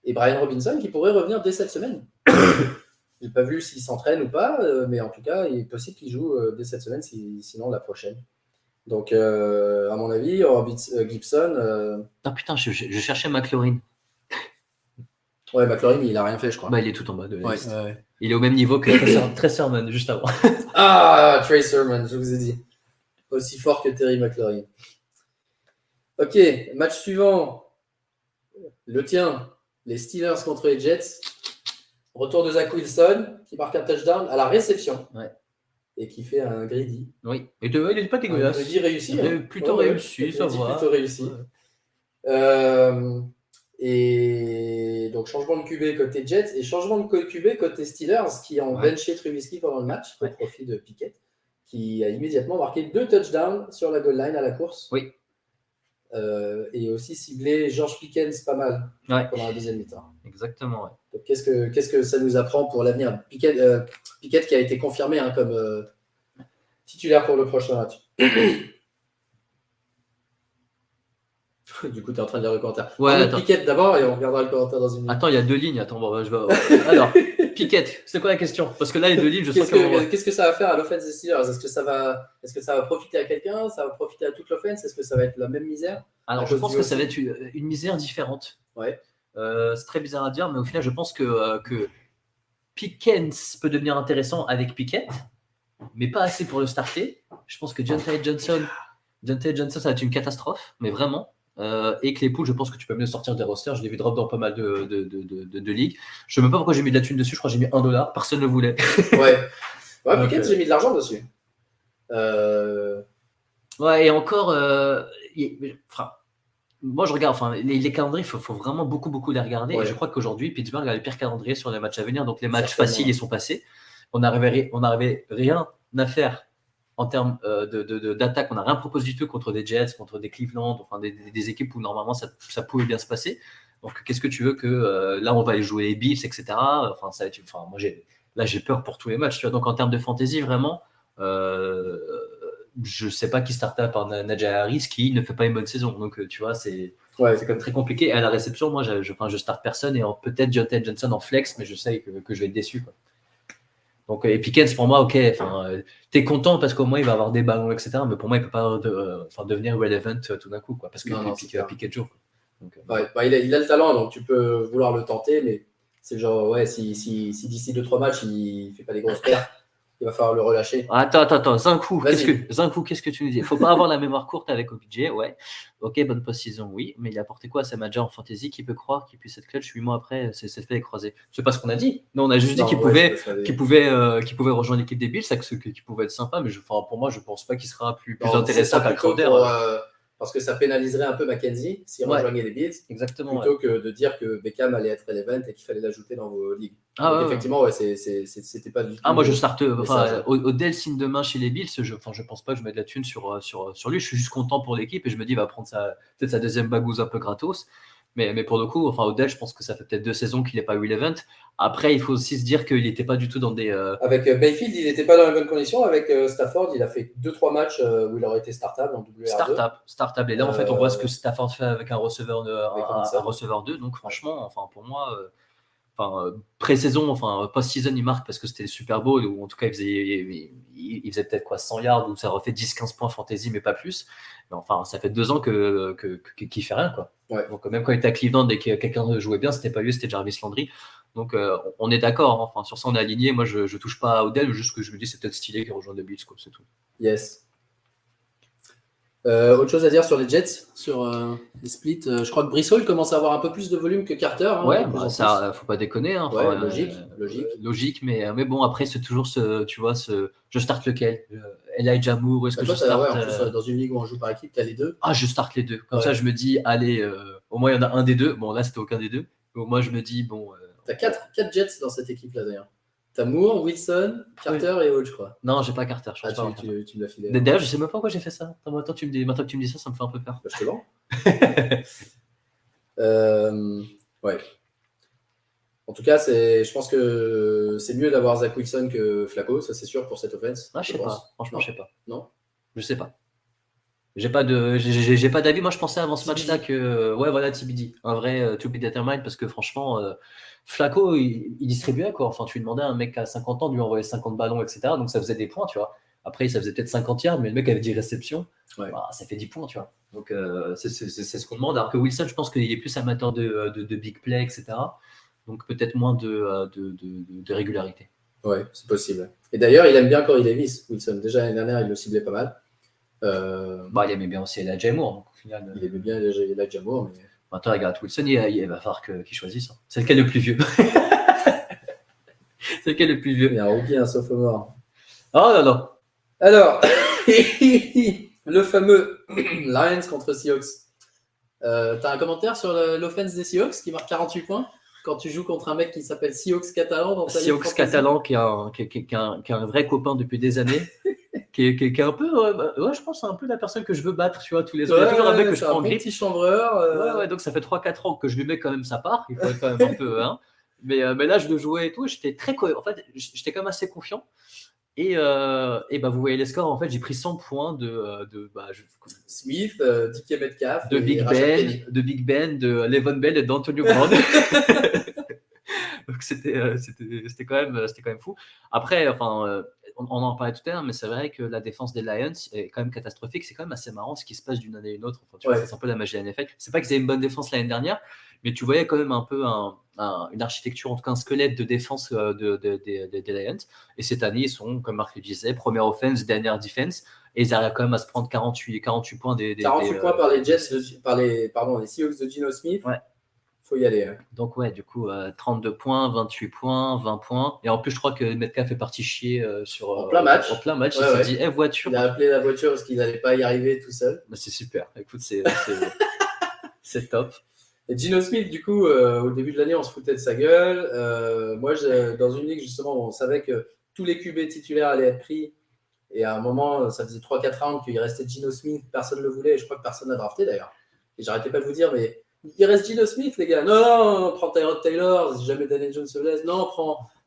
Et Brian Robinson qui pourrait revenir dès cette semaine. Je n'ai pas vu s'il s'entraîne ou pas, mais en tout cas, il est possible qu'il joue dès cette semaine, sinon la prochaine. Donc, à mon avis, Gibson... Ah putain, je cherchais McLaurin. Ouais, McLaurin, il a rien fait, je crois. Il est tout en bas de la liste. Ouais. Il est au même niveau que Trey Sermon, juste avant. Ah, Trey Sermon, je vous ai dit. Aussi fort que Terry McLaurin. Ok, match suivant. Le tien, les Steelers contre les Jets. Retour de Zach Wilson, qui marque un touchdown à la réception. Ouais. Et qui fait un greedy. Oui, et il n'est pas dégueulasse. Un greedy réussi. Il est plutôt réussi, ça va. Plutôt réussi. Et donc, changement de QB côté Jets et changement de QB côté Steelers qui ont benché Trubisky pendant le match au profit de Pickett, qui a immédiatement marqué 2 touchdowns sur la goal line à la course. Oui. Et aussi ciblé George Pickens pas mal pendant la deuxième mi-temps. Exactement. Ouais. Donc, qu'est-ce que ça nous apprend pour l'avenir? Pickett qui a été confirmé comme titulaire pour le prochain match. Du coup, tu es en train de lire le commentaire. Ouais, Pickett d'abord et on regardera le commentaire dans une minute. Attends, il y a 2 lignes. Attends, alors, Pickett, c'est quoi la question? Parce que là, les 2 lignes, qu'est-ce que ça va faire à l'offense des Steelers? Est-ce que ça va profiter à quelqu'un? Ça va profiter à toute l'offense? Est-ce que ça va être la même misère? Alors, je pense que ça va être une misère différente. Ouais. C'est très bizarre à dire, mais au final, je pense que Pickens peut devenir intéressant avec Pickett, mais pas assez pour le starter. Je pense que Jonathan Johnson, ça va être une catastrophe, mais vraiment. Et Claypool, je pense que tu peux même le sortir des rosters. Je l'ai vu drop dans pas mal de ligues. Je ne sais même pas pourquoi j'ai mis de la thune dessus. Je crois que j'ai mis $1. Personne ne le voulait. Ouais, Pickett, j'ai mis de l'argent dessus. Ouais, et encore, moi je regarde, les calendriers, il faut vraiment beaucoup les regarder. Ouais. Et je crois qu'aujourd'hui, Pittsburgh a le pire calendrier sur les matchs à venir. Donc les matchs faciles, ils sont passés. On n'arrivait rien à faire en termes d'attaque. On n'a rien proposé du tout contre des Jets, contre des Cleveland, enfin des équipes où normalement ça pouvait bien se passer. Donc qu'est-ce que tu veux que là on va aller jouer les Bills, etc. Moi j'ai peur pour tous les matchs. Tu vois. Donc en termes de fantasy, vraiment, je sais pas qui starta par Najee Harris qui ne fait pas une bonne saison. Donc tu vois, c'est quand même très compliqué. Et à la réception, moi je starte personne et peut-être Jonathan Johnson en flex, mais je sais que je vais être déçu, quoi. Donc, et Pickens, pour moi, ok, t'es content parce qu'au moins il va avoir des ballons, etc. Mais pour moi, il peut pas devenir relevant tout d'un coup, quoi, parce que Pickens joue. Donc, il a le talent, donc tu peux vouloir le tenter, mais c'est le genre, ouais, si d'ici 2-3 matchs, il fait pas des grosses pertes, il va falloir le relâcher. Attends, Zinkou, qu'est-ce que tu nous dis? Il faut pas avoir la mémoire courte avec OBJ, ouais. Ok, bonne post-saison, oui, mais il a apporté quoi à sa manager en fantasy? Qui peut croire qu'il puisse être clutch 8 mois après? C'est fait écraser. C'est pas ce qu'on a dit. Non, on a juste dit qu'il pouvait rejoindre l'équipe des Bills, qu'il pouvait être sympa, mais pour moi, je pense pas qu'il sera plus intéressant qu'un Crowder. Parce que ça pénaliserait un peu McKenzie s'il rejoignait les Bills. Exactement. Plutôt que de dire que Beckham allait être relevant et qu'il fallait l'ajouter dans vos ligues. Donc, effectivement, c'était pas du tout. Moi, je starte. Odell signe demain chez les Bills. Je pense pas que je mette de la thune sur lui. Je suis juste content pour l'équipe et je me dis, il va prendre peut-être sa deuxième bagouze un peu gratos. Mais pour le coup, Odell, je pense que ça fait peut-être 2 saisons qu'il n'est pas relevant. Après, il faut aussi se dire qu'il n'était pas du tout dans des. Avec Mayfield, il n'était pas dans les bonnes conditions. Avec Stafford, il a fait 2-3 matchs où il aurait été startable en WR2. Startable. Et là, en fait, on voit ce que Stafford fait avec un receveur 2. Donc, franchement, pour moi. Pré-saison, post-season, il marque parce que c'était le Super Bowl, ou en tout cas, il faisait peut-être 100 yards, ou ça refait 10-15 points fantasy, mais pas plus. Mais ça fait 2 ans qu'il fait rien, quoi. Ouais. Donc, même quand il était à Cleveland et que quelqu'un jouait bien, c'était pas lui, c'était Jarvis Landry. Donc, on est d'accord. Sur ça, on est aligné. Moi, je touche pas à Odell, juste que je me dis, c'est peut-être stylé qu'il rejoigne les Bills, quoi, c'est tout. Yes. Autre chose à dire sur les Jets, sur les splits. Je crois que Brissol commence à avoir un peu plus de volume que Carter. Ça, faut pas déconner. Logique. Mais bon, après, c'est toujours je starte lequel? Elijah Moore, est-ce que je starte dans une ligue où on joue par équipe, tu as les deux. Je starte les deux. Comme ça, je me dis, allez, au moins, il y en a un des deux. Bon, là, c'était aucun des deux. Au moins, je me dis, bon. Tu as 4 Jets dans cette équipe-là, d'ailleurs. T'as Moore, Wilson, Carter et Hodge, je crois. Non, j'ai pas Carter. Je pense tu me l'as filé. D'ailleurs, je sais même pas pourquoi j'ai fait ça. Maintenant que tu me dis ça, ça me fait un peu peur. Je te vends. Ouais. En tout cas, je pense que c'est mieux d'avoir Zach Wilson que Flacco, ça c'est sûr pour cette offense. Je sais pas. Franchement, je sais pas. Non. Je sais pas. J'ai pas d'avis. Moi, je pensais avant ce match-là que TBD, un vrai to be determined, parce que franchement, Flacco, il distribuait quoi. Tu lui demandais à un mec à 50 ans de lui envoyer 50 ballons, etc. Donc ça faisait des points, tu vois. Après, ça faisait peut-être 50 yards, mais le mec avait 10 réceptions. Ouais. Ça fait 10 points, tu vois. Donc c'est ce qu'on demande. Alors que Wilson, je pense qu'il est plus amateur de big play, etc. Donc peut-être moins de régularité. Ouais, c'est possible. Et d'ailleurs, il aime bien Corey Davis, Wilson. Déjà l'année dernière, il le ciblait pas mal. Il aimait bien aussi Elijah Moore. Donc, au final, il aimait bien Elijah Moore. Mais... Maintenant, regarde Wilson, il va falloir qu'il choisisse. C'est lequel le plus vieux? C'est lequel le plus vieux? Il y a un rookie, un sophomore. Oh là là. Alors, le fameux Lions contre Seahawks. T'as un commentaire sur l'offense des Seahawks qui marque 48 points quand tu joues contre un mec qui s'appelle Seahawks Catalan dans ta Seahawks Catalan qui est un vrai copain depuis des années. qui est un peu, je pense, un peu la personne que je veux battre, tu vois, tous les ans. Il y a toujours un mec que je prends en grippe. Petit chambreur. Donc ça fait 3-4 ans que je lui mets quand même sa part. Il faut être quand même un peu. Mais là, je le jouais et tout. J'étais très en fait, j'étais quand même assez confiant. Et vous voyez les scores. En fait, j'ai pris 100 points Smith, DK Metcalf, de Big Ben, de Le'Veon Bell et d'Antonio Brown. Donc c'était quand même fou. Après, on en parlait tout à l'heure, mais c'est vrai que la défense des Lions est quand même catastrophique. C'est quand même assez marrant ce qui se passe d'une année à une autre. Tu vois, c'est un peu la magie de la NFL. C'est pas qu'ils avaient une bonne défense l'année dernière, mais tu voyais quand même un peu une architecture, en tout cas un squelette de défense des Lions. Et cette année, ils sont, comme Marc le disait, première offense, dernière defense. Et ils arrivent quand même à se prendre 48 points 48 points par les Jets, les Seahawks de Geno Smith. Ouais. Faut y aller. Donc du coup 32 points, 28 points, 20 points. Et en plus, je crois que Metcalf est parti chier en plein match. Il s'est dit, voiture. Il a appelé la voiture parce qu'il n'allait pas y arriver tout seul. C'est super. Écoute, c'est top. Et Geno Smith, du coup, au début de l'année, on se foutait de sa gueule. Moi, dans une ligue, justement, on savait que tous les QB titulaires allaient être pris. Et à un moment, ça faisait 3-4 rounds qu'il restait Geno Smith. Personne ne le voulait. Et je crois que personne n'a drafté, d'ailleurs. Et j'arrêtais pas de vous dire, mais il reste Geno Smith, les gars. Non, prends Tyrod Taylor. Si jamais Daniel Jones se blesse. Non,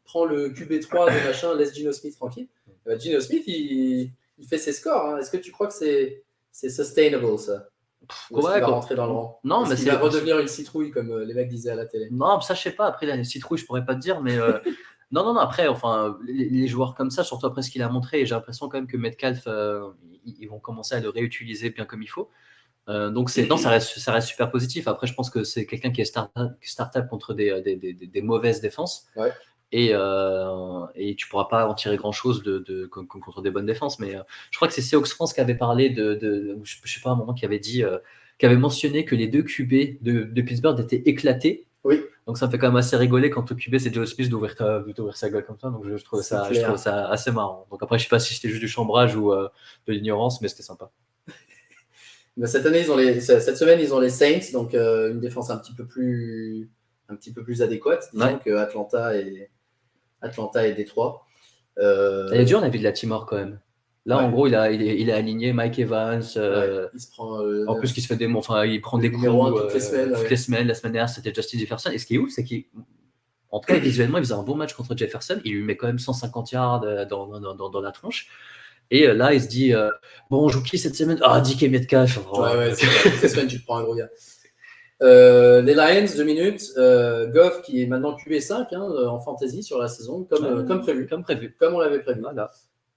prends le QB3 de machin. Laisse Geno Smith tranquille. Geno Smith, il fait ses scores. Est-ce que tu crois que c'est sustainable, ça? Il va rentrer dans le rang. Non, mais il va redevenir une citrouille, comme les mecs disaient à la télé. Non, ça, je sais pas. Après, la citrouille, je pourrais pas te dire, mais Non. Après, enfin, les joueurs comme ça, surtout après ce qu'il a montré, j'ai l'impression quand même que Metcalf, ils vont commencer à le réutiliser bien comme il faut. Donc ça reste super positif. Après, je pense que c'est quelqu'un qui est startable contre des mauvaises défenses. Ouais. Et tu pourras pas en tirer grand chose contre des bonnes défenses. Mais je crois que c'est Seahawks France qui avait parlé je sais pas, à un moment qui avait mentionné que les deux QB de Pittsburgh étaient éclatés. Oui. Donc ça me fait quand même assez rigoler quand au QB c'est Joe Smith d'ouvrir sa gueule comme ça. Donc je trouve ça assez marrant. Donc après, je sais pas si c'était juste du chambrage ou de l'ignorance, mais c'était sympa. Cette semaine, ils ont les Saints, donc une défense un petit peu plus adéquate, disons, que Atlanta et Détroit. Il est dur la vie de la Timor quand même. Là, en gros, il est aligné Mike Evans. Il se prend, en plus, il se fait il prend des coups toutes les semaines. La semaine dernière, c'était Justin Jefferson. Et ce qui est ouf, c'est qu'en tout cas, visuellement, il faisait un bon match contre Jefferson. Il lui met quand même 150 yards dans la tronche. Et là, il se dit bon, on joue qui cette semaine? DK Metcalf. Cette semaine, tu te prends un gros gars. Les Lions, 2 minutes. Goff qui est maintenant QB5 en fantasy sur la saison, comme prévu. Comme on l'avait prévu. Voilà.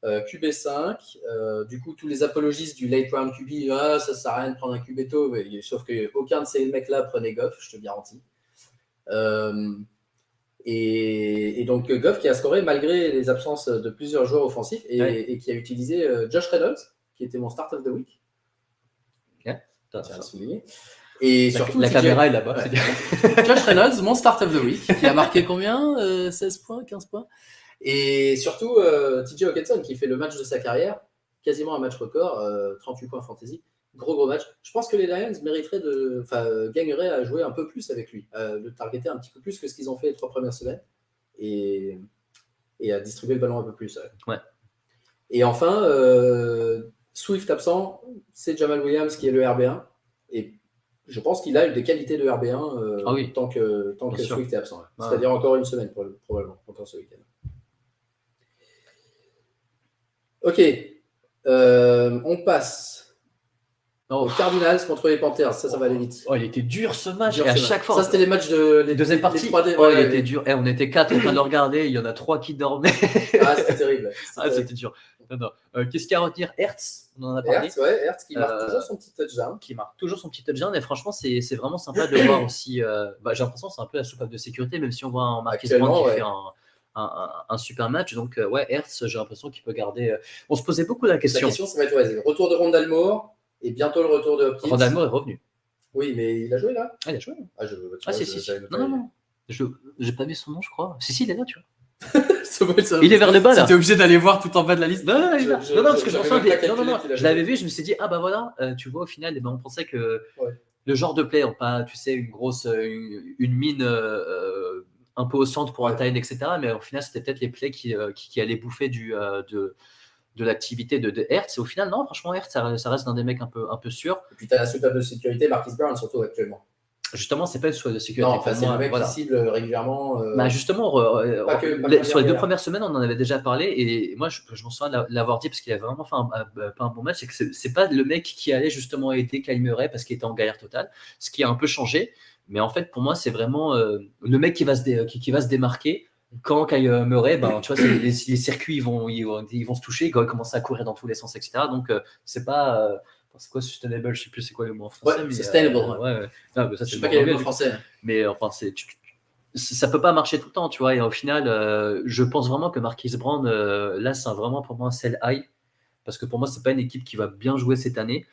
QB5. Du coup, tous les apologistes du late round QB, ça sert à rien de prendre un QB tôt. Sauf qu'aucun de ces mecs-là prenait Goff, je te garantis. Et donc Goff qui a scoré malgré les absences de plusieurs joueurs offensifs et qui a utilisé Josh Reynolds, qui était mon start of the week. Tiens à souligner. Et surtout, la caméra est là-bas. Josh Reynolds, mon start of the week, qui a marqué combien 16 points, 15 points. Et surtout, TJ Hawkinson, qui fait le match de sa carrière, quasiment un match record, 38 points fantasy. Gros match. Je pense que les Lions gagneraient à jouer un peu plus avec lui, le targeter un petit peu plus que ce qu'ils ont fait les 3 premières semaines et à distribuer le ballon un peu plus. Ouais. Et enfin, Swift absent, c'est Jamal Williams qui est le RB1. Et je pense qu'il a eu des qualités de RB1 tant que Swift est absent. C'est-à-dire encore une semaine, probablement, encore ce week-end. Ok. On passe aux Cardinals contre les Panthers. Ça va aller vite. Il était dur ce match. Et à chaque fois. Ça, c'était les matchs de deuxième partie. 3D. Il était dur. On était 4 en train de le regarder. Il y en a 3 qui dormaient. C'était terrible. C'était dur. Qu'est-ce qu'il y a à retenir? Hertz, on en a parlé. Hertz qui marque toujours son petit touchdown. Et franchement, c'est vraiment sympa de voir aussi. J'ai l'impression que c'est un peu la soupape de sécurité, même si on voit un Marquis Brown qui fait un super match. Donc, Hertz, j'ai l'impression qu'il peut garder. On se posait beaucoup la question. La question, ça va être le retour de Rondale Moore et bientôt le retour de Hopkins. Rondale Moore est revenu. Oui, mais il a joué là. Il a joué. Si. Non. J'ai pas vu son nom, je crois. Si, il est là, tu vois. Il est vers le bas là. C'était obligé d'aller voir tout en bas de la liste. Non, parce que je l'avais vu, je me suis dit tu vois au final, on pensait que le genre de play, tu sais, une mine un peu au centre pour un tight, etc. Mais au final, c'était peut-être les plays qui allaient bouffer de l'activité de Hertz. Et au final, non, franchement, Hertz, ça reste un des mecs un peu sûr. Et puis tu as la soupape de sécurité, Marquis Brown surtout actuellement. Justement, c'est pas une soupape de sécurité. Non, c'est le mec qui cible régulièrement. Justement, sur les 2 premières semaines, on en avait déjà parlé. Et moi, je m'en souviens de l'avoir dit parce qu'il a vraiment fait pas un bon match. C'est que c'est pas le mec qui allait justement aider Kyle Murray parce qu'il était en galère totale. Ce qui a un peu changé. Mais en fait, pour moi, c'est vraiment le mec qui va se démarquer. Quand Kyle Murray, tu vois, les circuits ils vont se toucher, il va commencer à courir dans tous les sens, etc. Donc, c'est pas. C'est quoi sustainable? Je sais plus c'est quoi le mot en français. Sustainable. Non, mais ça, je sais pas quel est le mot français. Mais enfin, ça peut pas marcher tout le temps, tu vois. Et au final, je pense vraiment que Marquise Brown, là, c'est vraiment pour moi un sell high. Parce que pour moi, c'est pas une équipe qui va bien jouer cette année.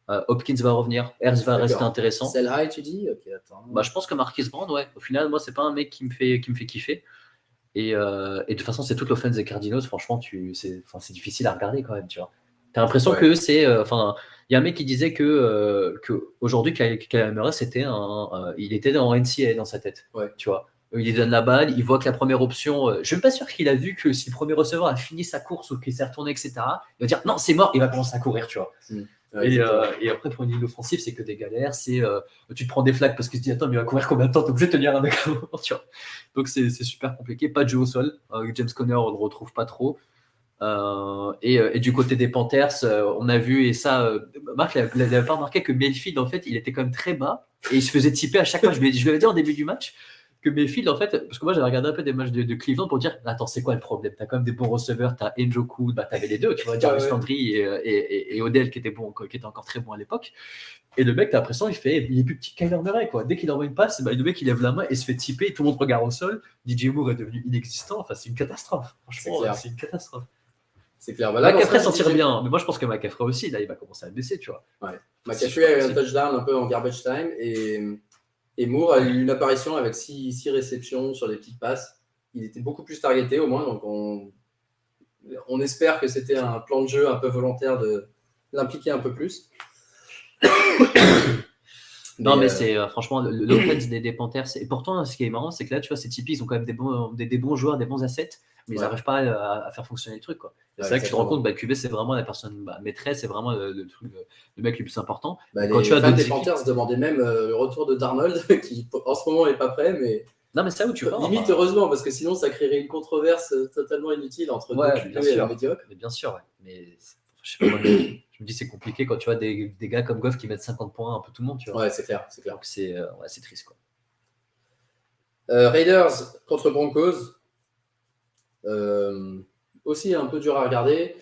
Hopkins va revenir, Hertz va rester intéressant. Sell high, tu dis? Ok, attends. Je pense que Marquise Brown, au final, moi, c'est pas un mec qui me fait kiffer. Et de toute façon, c'est toute l'offense des Cardinals. Franchement, c'est difficile à regarder quand même, tu vois. T'as l'impression que c'est. Il y a un mec qui disait que aujourd'hui, Kyle Murray, il était en NCAA dans sa tête, tu vois. Il lui donne la balle, il voit que la première option. Je suis même pas sûr qu'il a vu que si le premier receveur a fini sa course ou qu'il s'est retourné, etc. Il va dire non, c'est mort, il va commencer à courir, tu vois. Et après, pour une ligne offensive, c'est que des galères. Tu te prends des flags parce que tu te dis attends, mais il va courir combien de temps? T'es obligé de tenir un mec, tu vois. Donc c'est super compliqué. Pas de jeu au sol. James Conner, on le retrouve pas trop. Et du côté des Panthers, on a vu, et ça, Marc n'avait pas remarqué que Mayfield, en fait, il était quand même très bas et il se faisait typer à chaque fois. Je lui avais dit en début du match, que Mayfield, en fait, parce que moi j'avais regardé un peu des matchs de Cleveland pour dire attends, c'est quoi le problème? T'as quand même des bons receveurs, t'as Njoku, t'avais les deux, tu vois, Jarvis Landry et Odell qui étaient encore très bons à l'époque. Et le mec, t'as l'impression, il est plus petit qu'Kyler Murray, quoi. Dès qu'il envoie une passe, le mec il lève la main et se fait tiper, tout le monde regarde au sol. DJ Moore est devenu inexistant, enfin c'est une catastrophe. Franchement, c'est une catastrophe. C'est clair. McCaffrey s'en tire bien, mais moi je pense que McCaffrey aussi, là il va commencer à baisser, tu vois. Ouais. McCaffrey a eu un touchdown un peu en garbage time et Moore a eu une apparition avec 6 réceptions sur des petites passes. Il était beaucoup plus targeté au moins, donc on espère que c'était un plan de jeu un peu volontaire de l'impliquer un peu plus. Mais c'est franchement l'offense des Panthers. Et pourtant, ce qui est marrant, c'est que là, tu vois, ces Tipeee, ils ont quand même des bons joueurs, des bons assets, mais ils n'arrivent pas à faire fonctionner le truc, quoi. C'est là que tu te rends compte, QB, c'est vraiment la personne maîtresse, c'est vraiment le mec le plus important. Quand les fans des Panthers demandaient même le retour de Darnold, qui en ce moment n'est pas prêt, mais. Non, mais c'est là où tu vas. Limite, heureusement, parce que sinon, ça créerait une controverse totalement inutile entre deux QB et le médiocre. Mais bien sûr, mais je sais pas. Je me dis c'est compliqué quand tu vois des gars comme Goff qui mettent 50 points un peu tout le monde, tu vois. Ouais, c'est clair. Donc c'est triste, quoi. Raiders contre Broncos. Aussi un peu dur à regarder.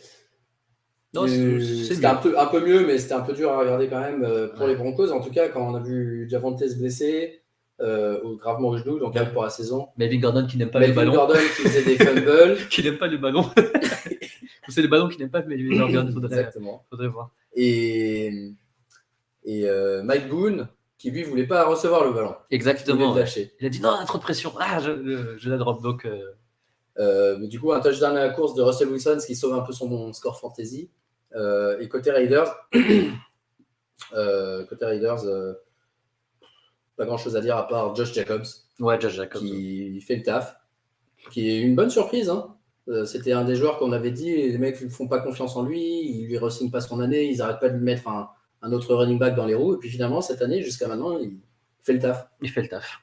C'était un peu mieux, mais c'était un peu dur à regarder quand même pour les Broncos. En tout cas, quand on a vu Javonte blessé, gravement au genou, donc pour la saison. Melvin Gordon qui n'aime pas le ballon. Melvin Gordon qui faisait des fumbles. Qui n'aime pas le ballon. C'est le ballon qui n'aime pas Melvin Gordon. Faudrait voir. Et Mike Boone qui lui voulait pas recevoir le ballon. Exactement. Il a dit non, il y a trop de pression. Je la drop. Donc. Mais du coup, un touchdown à la course de Russell Wilson, ce qui sauve un peu son score fantasy. Et côté Raiders, pas grand chose à dire à part Josh Jacobs. Ouais, Josh Jacobs. Qui fait le taf. Qui est une bonne surprise. Hein. C'était un des joueurs qu'on avait dit, les mecs ne font pas confiance en lui, ils lui re-signent pas son année, ils n'arrêtent pas de lui mettre un autre running back dans les roues. Et puis finalement, cette année, jusqu'à maintenant, il fait le taf. Il fait le taf.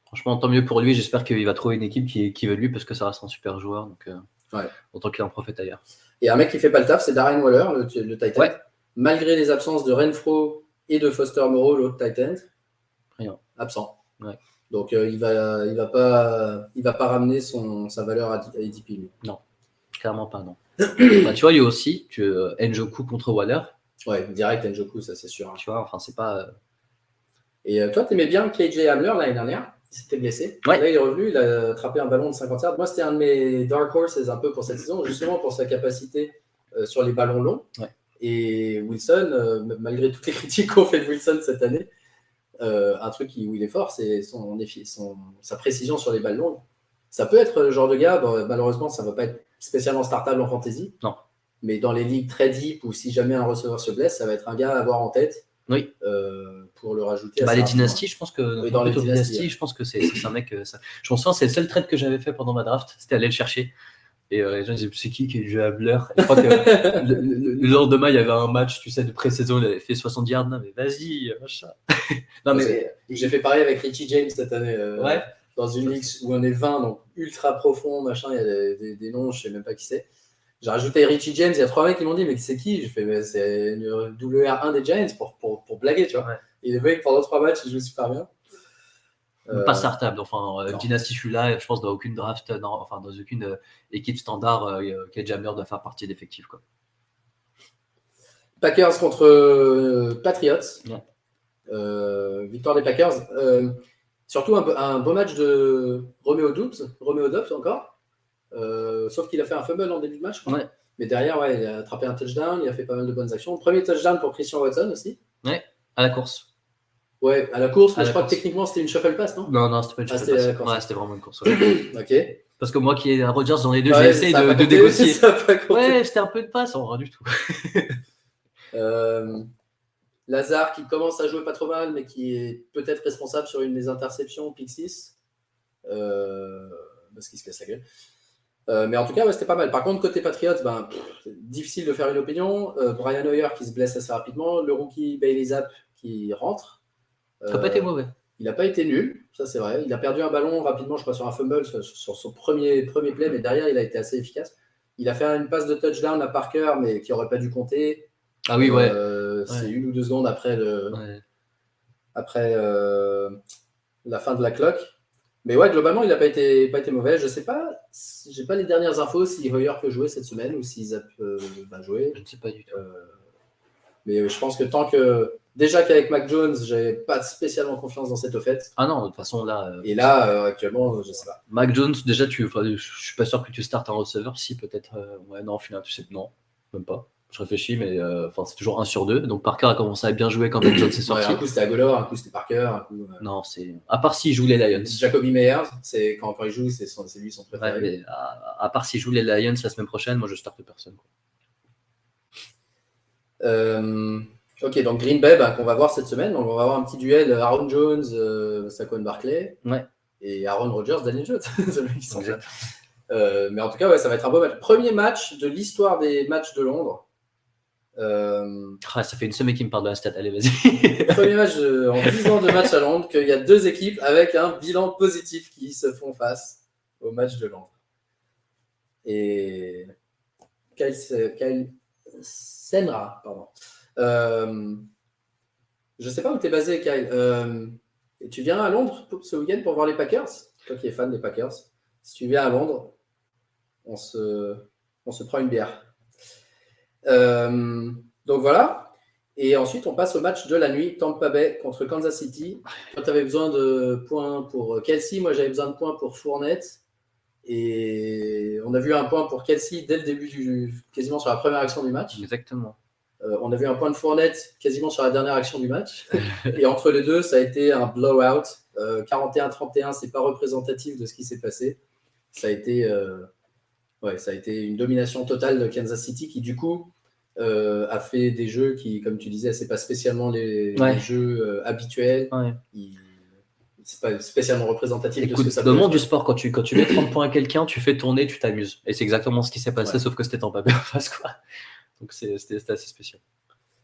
Franchement, tant mieux pour lui. J'espère qu'il va trouver une équipe qui veut de lui parce que ça reste un super joueur. Donc, autant qu'il en profite ailleurs. Et un mec qui fait pas le taf, c'est Darren Waller, le Titan. Ouais. Malgré les absences de Renfro et de Foster Moreau, l'autre Titan. Rien. Absent. Ouais. Donc il va pas ramener sa valeur à ADP. Non, clairement pas, non. Tu vois, lui aussi, Njoku contre Waller. Ouais, direct Njoku, ça c'est sûr. Tu vois, enfin c'est pas. Et toi, t'aimais bien KJ Hamler l'année dernière. Il s'était blessé. Ouais. Là, il est revenu, il a attrapé un ballon de 50 yards. Moi, c'était un de mes dark horses un peu pour cette saison, justement pour sa capacité sur les ballons longs. Ouais. Et Wilson, malgré toutes les critiques qu'on fait de Wilson cette année, un truc où il est fort, c'est sa précision sur les balles longues. Ça peut être le genre de gars, malheureusement, ça ne va pas être spécialement startable en fantasy. Non. Mais dans les ligues très deep, ou si jamais un receveur se blesse, ça va être un gars à avoir en tête. Oui. Pour le rajouter. Les dynasties, je pense que dans les dynasties, je pense que c'est un mec. Je me souviens, c'est le seul trade que j'avais fait pendant ma draft, c'était aller le chercher. Et les gens disaient, c'est qui est joué à Blur? Je crois que le lendemain, il y avait un match, tu sais, de pré-saison, il avait fait 70 yards. Non, mais vas-y, machin. Non, mais j'ai fait pareil avec Richie James cette année. Ouais. Dans une ligue où on est 20, donc ultra profond, machin, il y a des noms, je sais même pas qui c'est. J'ai rajouté Richie James, il y a 3 mecs qui m'ont dit, mais c'est qui? J'ai fait, mais c'est une WR1 des Giants pour blaguer, tu vois. Ouais. Et le mec, pendant 3 matchs, il joue super bien. Pas startable. Enfin, Dynasty, je suis là, je pense, dans aucune draft, dans aucune équipe standard, KJ Hamler doit faire partie d'effectifs, quoi. Packers contre Patriots. Ouais. Victoire des Packers. Surtout un beau match de Romeo Doubs encore. Sauf qu'il a fait un fumble en début de match. Ouais. Mais derrière, il a attrapé un touchdown, il a fait pas mal de bonnes actions. Premier touchdown pour Christian Watson aussi. Ouais, à la course. Ouais, à la course, mais je crois que techniquement c'était une shuffle pass, non? Non, c'était pas une shuffle pass. Ouais, c'était vraiment une course. Ouais. Ok. Parce que moi qui ai à Rodgers dans les deux, j'ai essayé de négocier. Ouais, c'était un peu de passe, rien du tout. Lazare qui commence à jouer pas trop mal, mais qui est peut-être responsable sur une des interceptions, pick 6. Parce qu'il se casse la gueule. Mais en tout cas, c'était pas mal. Par contre, côté Patriots, difficile de faire une opinion. Brian Hoyer qui se blesse assez rapidement. Le rookie Bailey Zapp qui rentre. Ça n'a pas été mauvais. Il n'a pas été nul, ça c'est vrai. Il a perdu un ballon rapidement, je crois, sur un fumble, sur son premier play, mais derrière, il a été assez efficace. Il a fait une passe de touchdown à Parker, mais qui n'aurait pas dû compter. Ah oui, ouais. C'est 1 ou 2 secondes après la fin de la clock. Mais ouais, globalement, il n'a pas été mauvais. Je sais pas, j'ai pas les dernières infos si Hoyer peut jouer cette semaine ou si Zap va jouer. Je ne sais pas du tout. Mais je pense que déjà qu'avec Mac Jones, j'avais pas spécialement confiance dans cette offense. Ah non, de toute façon, là. Et là, actuellement, je sais pas. Mac Jones, déjà, je suis pas sûr que tu startes un receveur. Si, peut-être. Ouais, non, au final, tu sais, non, même pas. Je réfléchis, mais c'est toujours 1 sur 2. Donc Parker a commencé à bien jouer quand Mac Jones est sorti. Ouais, un coup c'était Agolor, un coup c'était Parker, un coup. Non, c'est. À part s'il joue les Lions. Jacoby Meyers, c'est quand il joue, c'est lui son préféré. Ouais, mais à part s'il joue les Lions la semaine prochaine, moi je starte personne. Ok, donc Green Bay qu'on va voir cette semaine. Donc on va avoir un petit duel Aaron Jones, Saquon Barkley. Ouais. Et Aaron Rodgers, Daniel Jones. Mais en tout cas, ouais, ça va être un beau match. Premier match de l'histoire des matchs de Londres. Ça fait une semaine qui me parle de la stat. Allez, vas-y. Premier match en 10 ans de match à Londres, qu'il y a 2 équipes avec un bilan positif qui se font face au match de Londres. Et Kyle Senra, pardon. Je sais pas où tu es basé, Kyle. Tu viens à Londres ce week-end pour voir les Packers? Toi qui es fan des Packers. Si tu viens à Londres, on se prend une bière. Donc voilà. Et ensuite, on passe au match de la nuit, Tampa Bay contre Kansas City. Toi, tu avais besoin de points pour Kelsey. Moi, j'avais besoin de points pour Fournette. Et on a vu un point pour Kelsey dès le début, quasiment sur la première action du match. Exactement. On a vu un point de Fournette quasiment sur la dernière action du match. Et entre les deux, ça a été un blowout. 41-31, c'est pas représentatif de ce qui s'est passé. Ça a été une domination totale de Kansas City qui, du coup, a fait des jeux qui, comme tu disais, c'est pas spécialement les jeux habituels. Ouais. C'est pas spécialement représentatif. Écoute, de ce que ça dans le peut monde être. du sport, quand tu mets 30 points à quelqu'un, tu fais tourner, tu t'amuses. Et c'est exactement ce qui s'est passé, sauf que c'était Tampa Bay en face, quoi. Donc c'était assez spécial.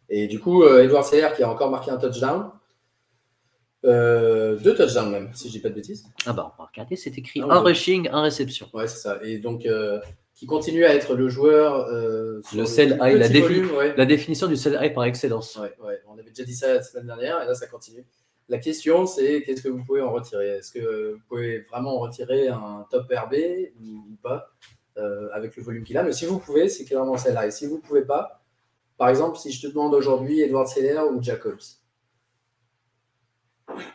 Et du coup, Edward Seller qui a encore marqué un touchdown. 2 touchdowns même, si je dis pas de bêtises. Ah bah, on va regarder, c'est écrit un rushing, un réception. Ouais, c'est ça. Et donc, qui continue à être le joueur. Le sell high, la définition du sell high par excellence. Ouais. On avait déjà dit ça la semaine dernière, et là, ça continue. La question, c'est qu'est-ce que vous pouvez en retirer? Est-ce que vous pouvez vraiment en retirer un top RB ou pas avec le volume qu'il a? Mais si vous pouvez, c'est clairement celle-là. Et si vous ne pouvez pas, par exemple, si je te demande aujourd'hui Edward Seller ou Jacobs,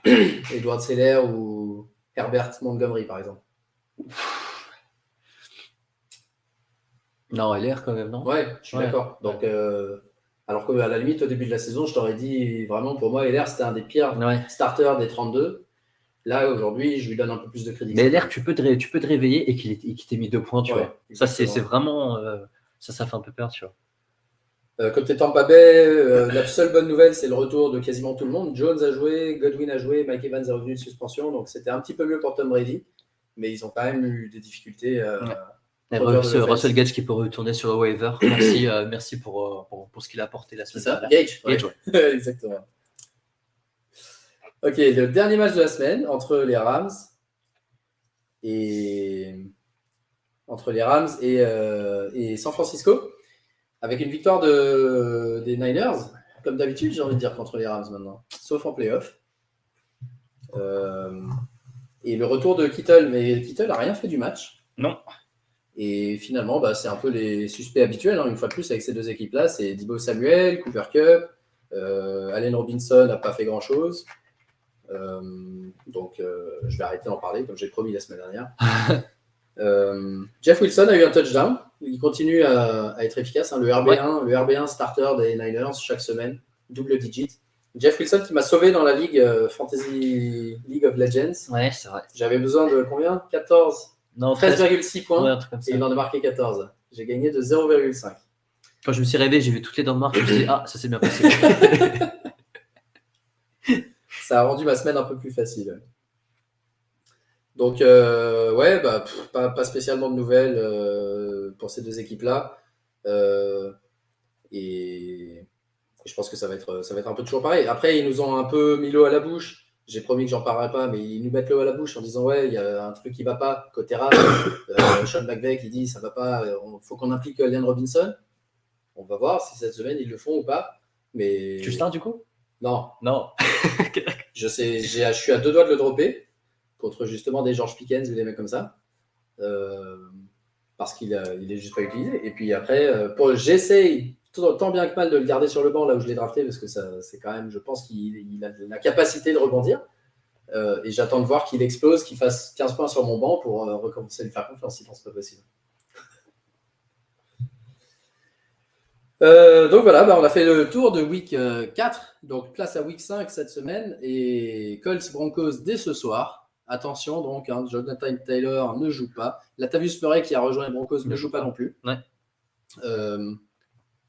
Edward Seller ou Herbert Montgomery, par exemple. Non, LR quand même, non? Ouais, je suis d'accord. Donc, alors qu'à la limite, au début de la saison, je t'aurais dit vraiment, pour moi, LR, c'était un des pires starters des 32. Là, aujourd'hui, je lui donne un peu plus de crédit. Mais LR, tu peux te réveiller et qu'il t'ait mis 2 points, tu vois. Ça, c'est vraiment. Ça fait un peu peur, tu vois. Côté Tampa Bay, la seule bonne nouvelle, c'est le retour de quasiment tout le monde. Jones a joué, Godwin a joué, Mike Evans est revenu de suspension. Donc, c'était un petit peu mieux pour Tom Brady. Mais ils ont quand même eu des difficultés. Russell Gage qui peut retourner sur le waiver. Merci pour ce qu'il a apporté la semaine dernière. Gage, ouais. Exactement. Ok, le dernier match de la semaine entre les Rams et San Francisco, avec une victoire des Niners, comme d'habitude, j'ai envie de dire, contre les Rams maintenant, sauf en playoff. Et le retour de Kittle, mais Kittle n'a rien fait du match. Non. Et finalement, c'est un peu les suspects habituels, une fois de plus, avec ces 2 équipes-là. C'est Deebo Samuel, Cooper Kupp, Allen Robinson n'a pas fait grand-chose. Donc, je vais arrêter d'en parler, comme j'ai promis la semaine dernière. Jeff Wilson a eu un touchdown. Il continue à être efficace. Le RB1 starter des Niners chaque semaine, double digit. Jeff Wilson qui m'a sauvé dans la ligue Fantasy League of Legends. Ouais, c'est vrai. J'avais besoin de combien? 13,6 points. Ouais, et il en a marqué 14. J'ai gagné de 0,5. Quand je me suis réveillé, j'ai vu toutes les dents de marque. Je me suis dit, ça s'est bien passé. Ça a rendu ma semaine un peu plus facile. Donc, pas spécialement de nouvelles pour ces 2 équipes-là. Et je pense que ça va être un peu toujours pareil. Après, ils nous ont un peu mis l'eau à la bouche. J'ai promis que j'en parlerai pas, mais ils nous mettent l'eau à la bouche en disant ouais, il y a un truc qui va pas côté Rams. Sean McVay qui dit ça va pas, faut qu'on implique Allen Robinson. On va voir si cette semaine ils le font ou pas. Mais tu starts du coup? Non. Non. Je suis à 2 doigts de le dropper contre justement des George Pickens ou des mecs comme ça. Parce qu'il est juste pas utilisé. Et puis après, j'essaye tant bien que mal de le garder sur le banc là où je l'ai drafté, parce que c'est quand même, je pense qu'il a la capacité de rebondir. Et j'attends de voir qu'il explose, qu'il fasse 15 points sur mon banc pour recommencer à lui faire confiance, sinon c'est pas possible. Donc voilà, on a fait le tour de week 4, donc place à week 5 cette semaine, et Colts Broncos dès ce soir. Attention donc, Jonathan Taylor ne joue pas. Latavius Murray qui a rejoint les Broncos ne joue pas non plus. Ouais.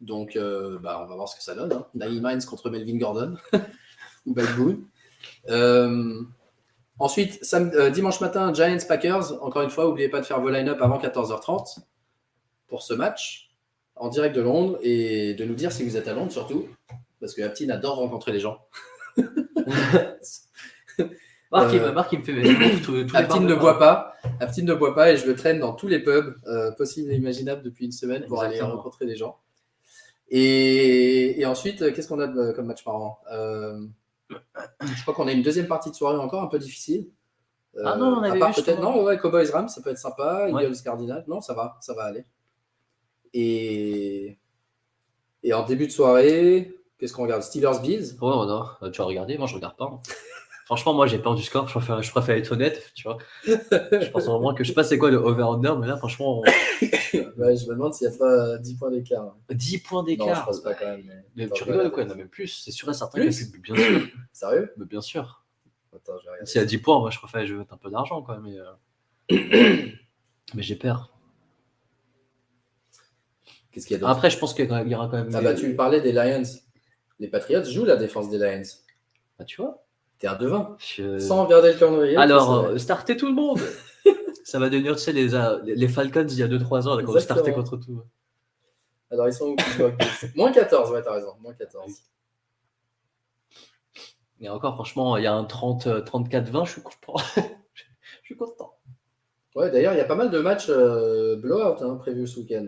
Donc on va voir ce que ça donne. Nyheim Hines contre Melvin Gordon ou Bad Boone. Ensuite, dimanche matin, Giants-Packers. Encore une fois, n'oubliez pas de faire vos line-up avant 14h30 pour ce match en direct de Londres, et de nous dire si vous êtes à Londres surtout, parce que Aptine adore rencontrer les gens. Marc, il me fait Aptine ne boit pas. Aptine ne boit pas et je le traîne dans tous les pubs possibles et imaginables depuis une semaine pour aller rencontrer les gens. Et ensuite, qu'est-ce qu'on a comme match par an Je crois qu'on a une deuxième partie de soirée encore un peu difficile. Non, on avait peut-être non, ouais, Cowboys Rams, ça peut être sympa. Eagles Cardinals, non, ça va aller. Et en début de soirée, qu'est-ce qu'on regarde? Steelers Bills. Oh non, tu as regardé, moi je regarde pas. Franchement, moi j'ai peur du score, je préfère être honnête, tu vois. Je pense vraiment que je sais pas c'est quoi le over-under, mais là franchement. Ouais, je me demande s'il n'y a pas 10 points d'écart. 10 points d'écart. Non, je pense pas quand même. Mais tu rigoles quoi? Non, mais plus, c'est sûr et certain. Bien sûr. Sérieux? Mais bien sûr. Attends, je vais regarder. S'il y a 10 points, moi je préfère jouer un peu d'argent quand même. Mais j'ai peur. Qu'est-ce qu'il y a d'autre? Après, je pense qu'il y aura quand même. Tu parlais des Lions. Les Patriots jouent la défense des Lions. Ah, tu vois? T'es à 2-20. Sans regarder le calendrier. Alors, startez tout le monde. Ça va devenir, tu sais, les Falcons il y a 2-3 ans, quand on startait contre tout. Alors, ils sont où? Moins 14, ouais, t'as raison. Moins 14. Et encore, franchement, il y a un 34-20, je suis content. Je suis content. Ouais, d'ailleurs, il y a pas mal de matchs blowout prévus ce week-end.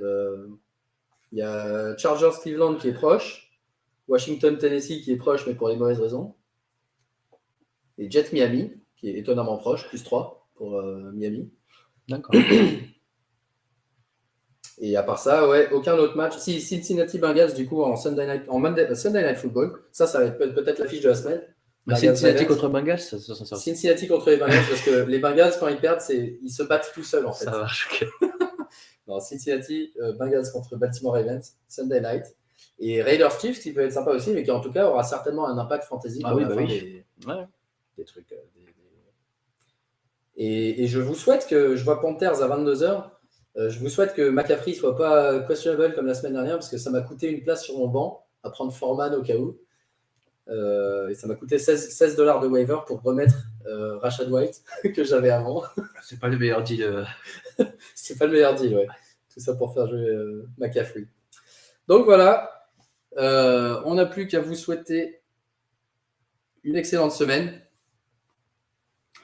Il y a Chargers Cleveland qui est proche, Washington Tennessee qui est proche, mais pour les mauvaises raisons. Et Jets Miami qui est étonnamment proche, +3 pour Miami. D'accord. Et à part ça, ouais, aucun autre match. Si, Cincinnati Bengals, du coup, en Sunday Night Football, ça va être peut-être l'affiche de la semaine. Cincinnati contre Bengals, Cincinnati contre les Bengals, parce que les Bengals, quand ils perdent, ils se battent tout seuls, en fait. Ça va choquer. Non, Cincinnati Bengals contre Baltimore Ravens, Sunday Night. Et Raiders Chiefs, qui peut être sympa aussi, mais qui en tout cas aura certainement un impact fantasy pour la fin des trucs. Et je vous souhaite que, je vois Panthers à 22h, je vous souhaite que McCaffrey ne soit pas questionable comme la semaine dernière, parce que ça m'a coûté une place sur mon banc à prendre Foreman au cas où. Et ça m'a coûté $16 de waiver pour remettre Rashad White que j'avais avant. C'est pas le meilleur deal. C'est pas le meilleur deal, ouais. Tout ça pour faire jouer McCaffrey. Donc voilà, on n'a plus qu'à vous souhaiter une excellente semaine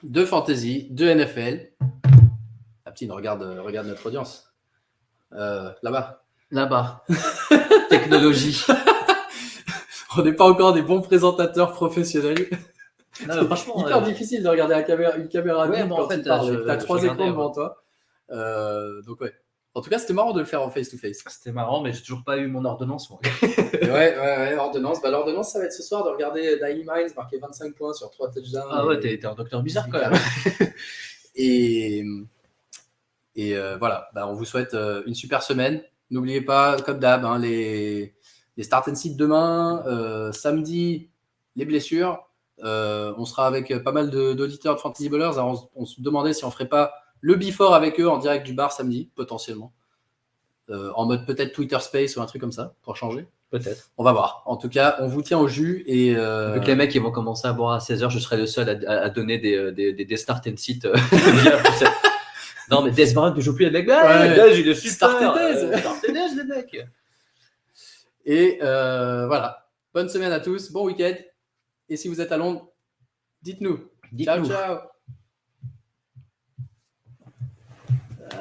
de fantasy, de NFL. Aptine, regarde notre audience. Là-bas. Technologie. On n'est pas encore des bons présentateurs professionnels. Non, franchement, hyper difficile de regarder une caméra ouais, quand en fait, tu parles. T'as 3 écrans devant toi. Donc ouais. En tout cas, c'était marrant de le faire en face-to-face. C'était marrant, mais j'ai toujours pas eu mon ordonnance, moi. ouais, ordonnance. L'ordonnance, ça va être ce soir de regarder Nyheim Hines marquer 25 points sur 3 touchdowns. Ah ouais, t'es un docteur bizarre quand même. Et voilà, on vous souhaite une super semaine. N'oubliez pas, comme d'hab, les start and sit demain, samedi, les blessures. On sera avec pas mal d'auditeurs de Fantasy Ballers. Alors on se demandait si on ferait pas le before avec eux en direct du bar samedi, potentiellement. En mode peut-être Twitter Space ou un truc comme ça, pour changer. Peut-être. On va voir. En tout cas, on vous tient au jus. Et vu que les mecs ils vont commencer à boire à 16h, je serai le seul à donner des start and sit. Non, mais Des Baron ne joue plus, les mecs. Là, j'ai le start and les mecs. Et voilà. Bonne semaine à tous. Bon week-end. Et si vous êtes à Londres, dites-nous. Ciao, ciao.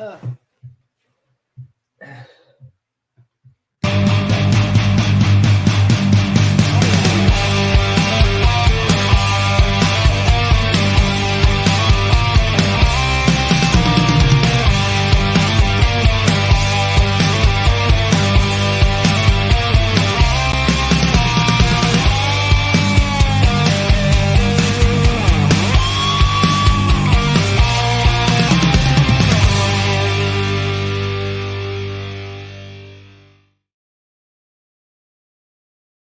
Ah.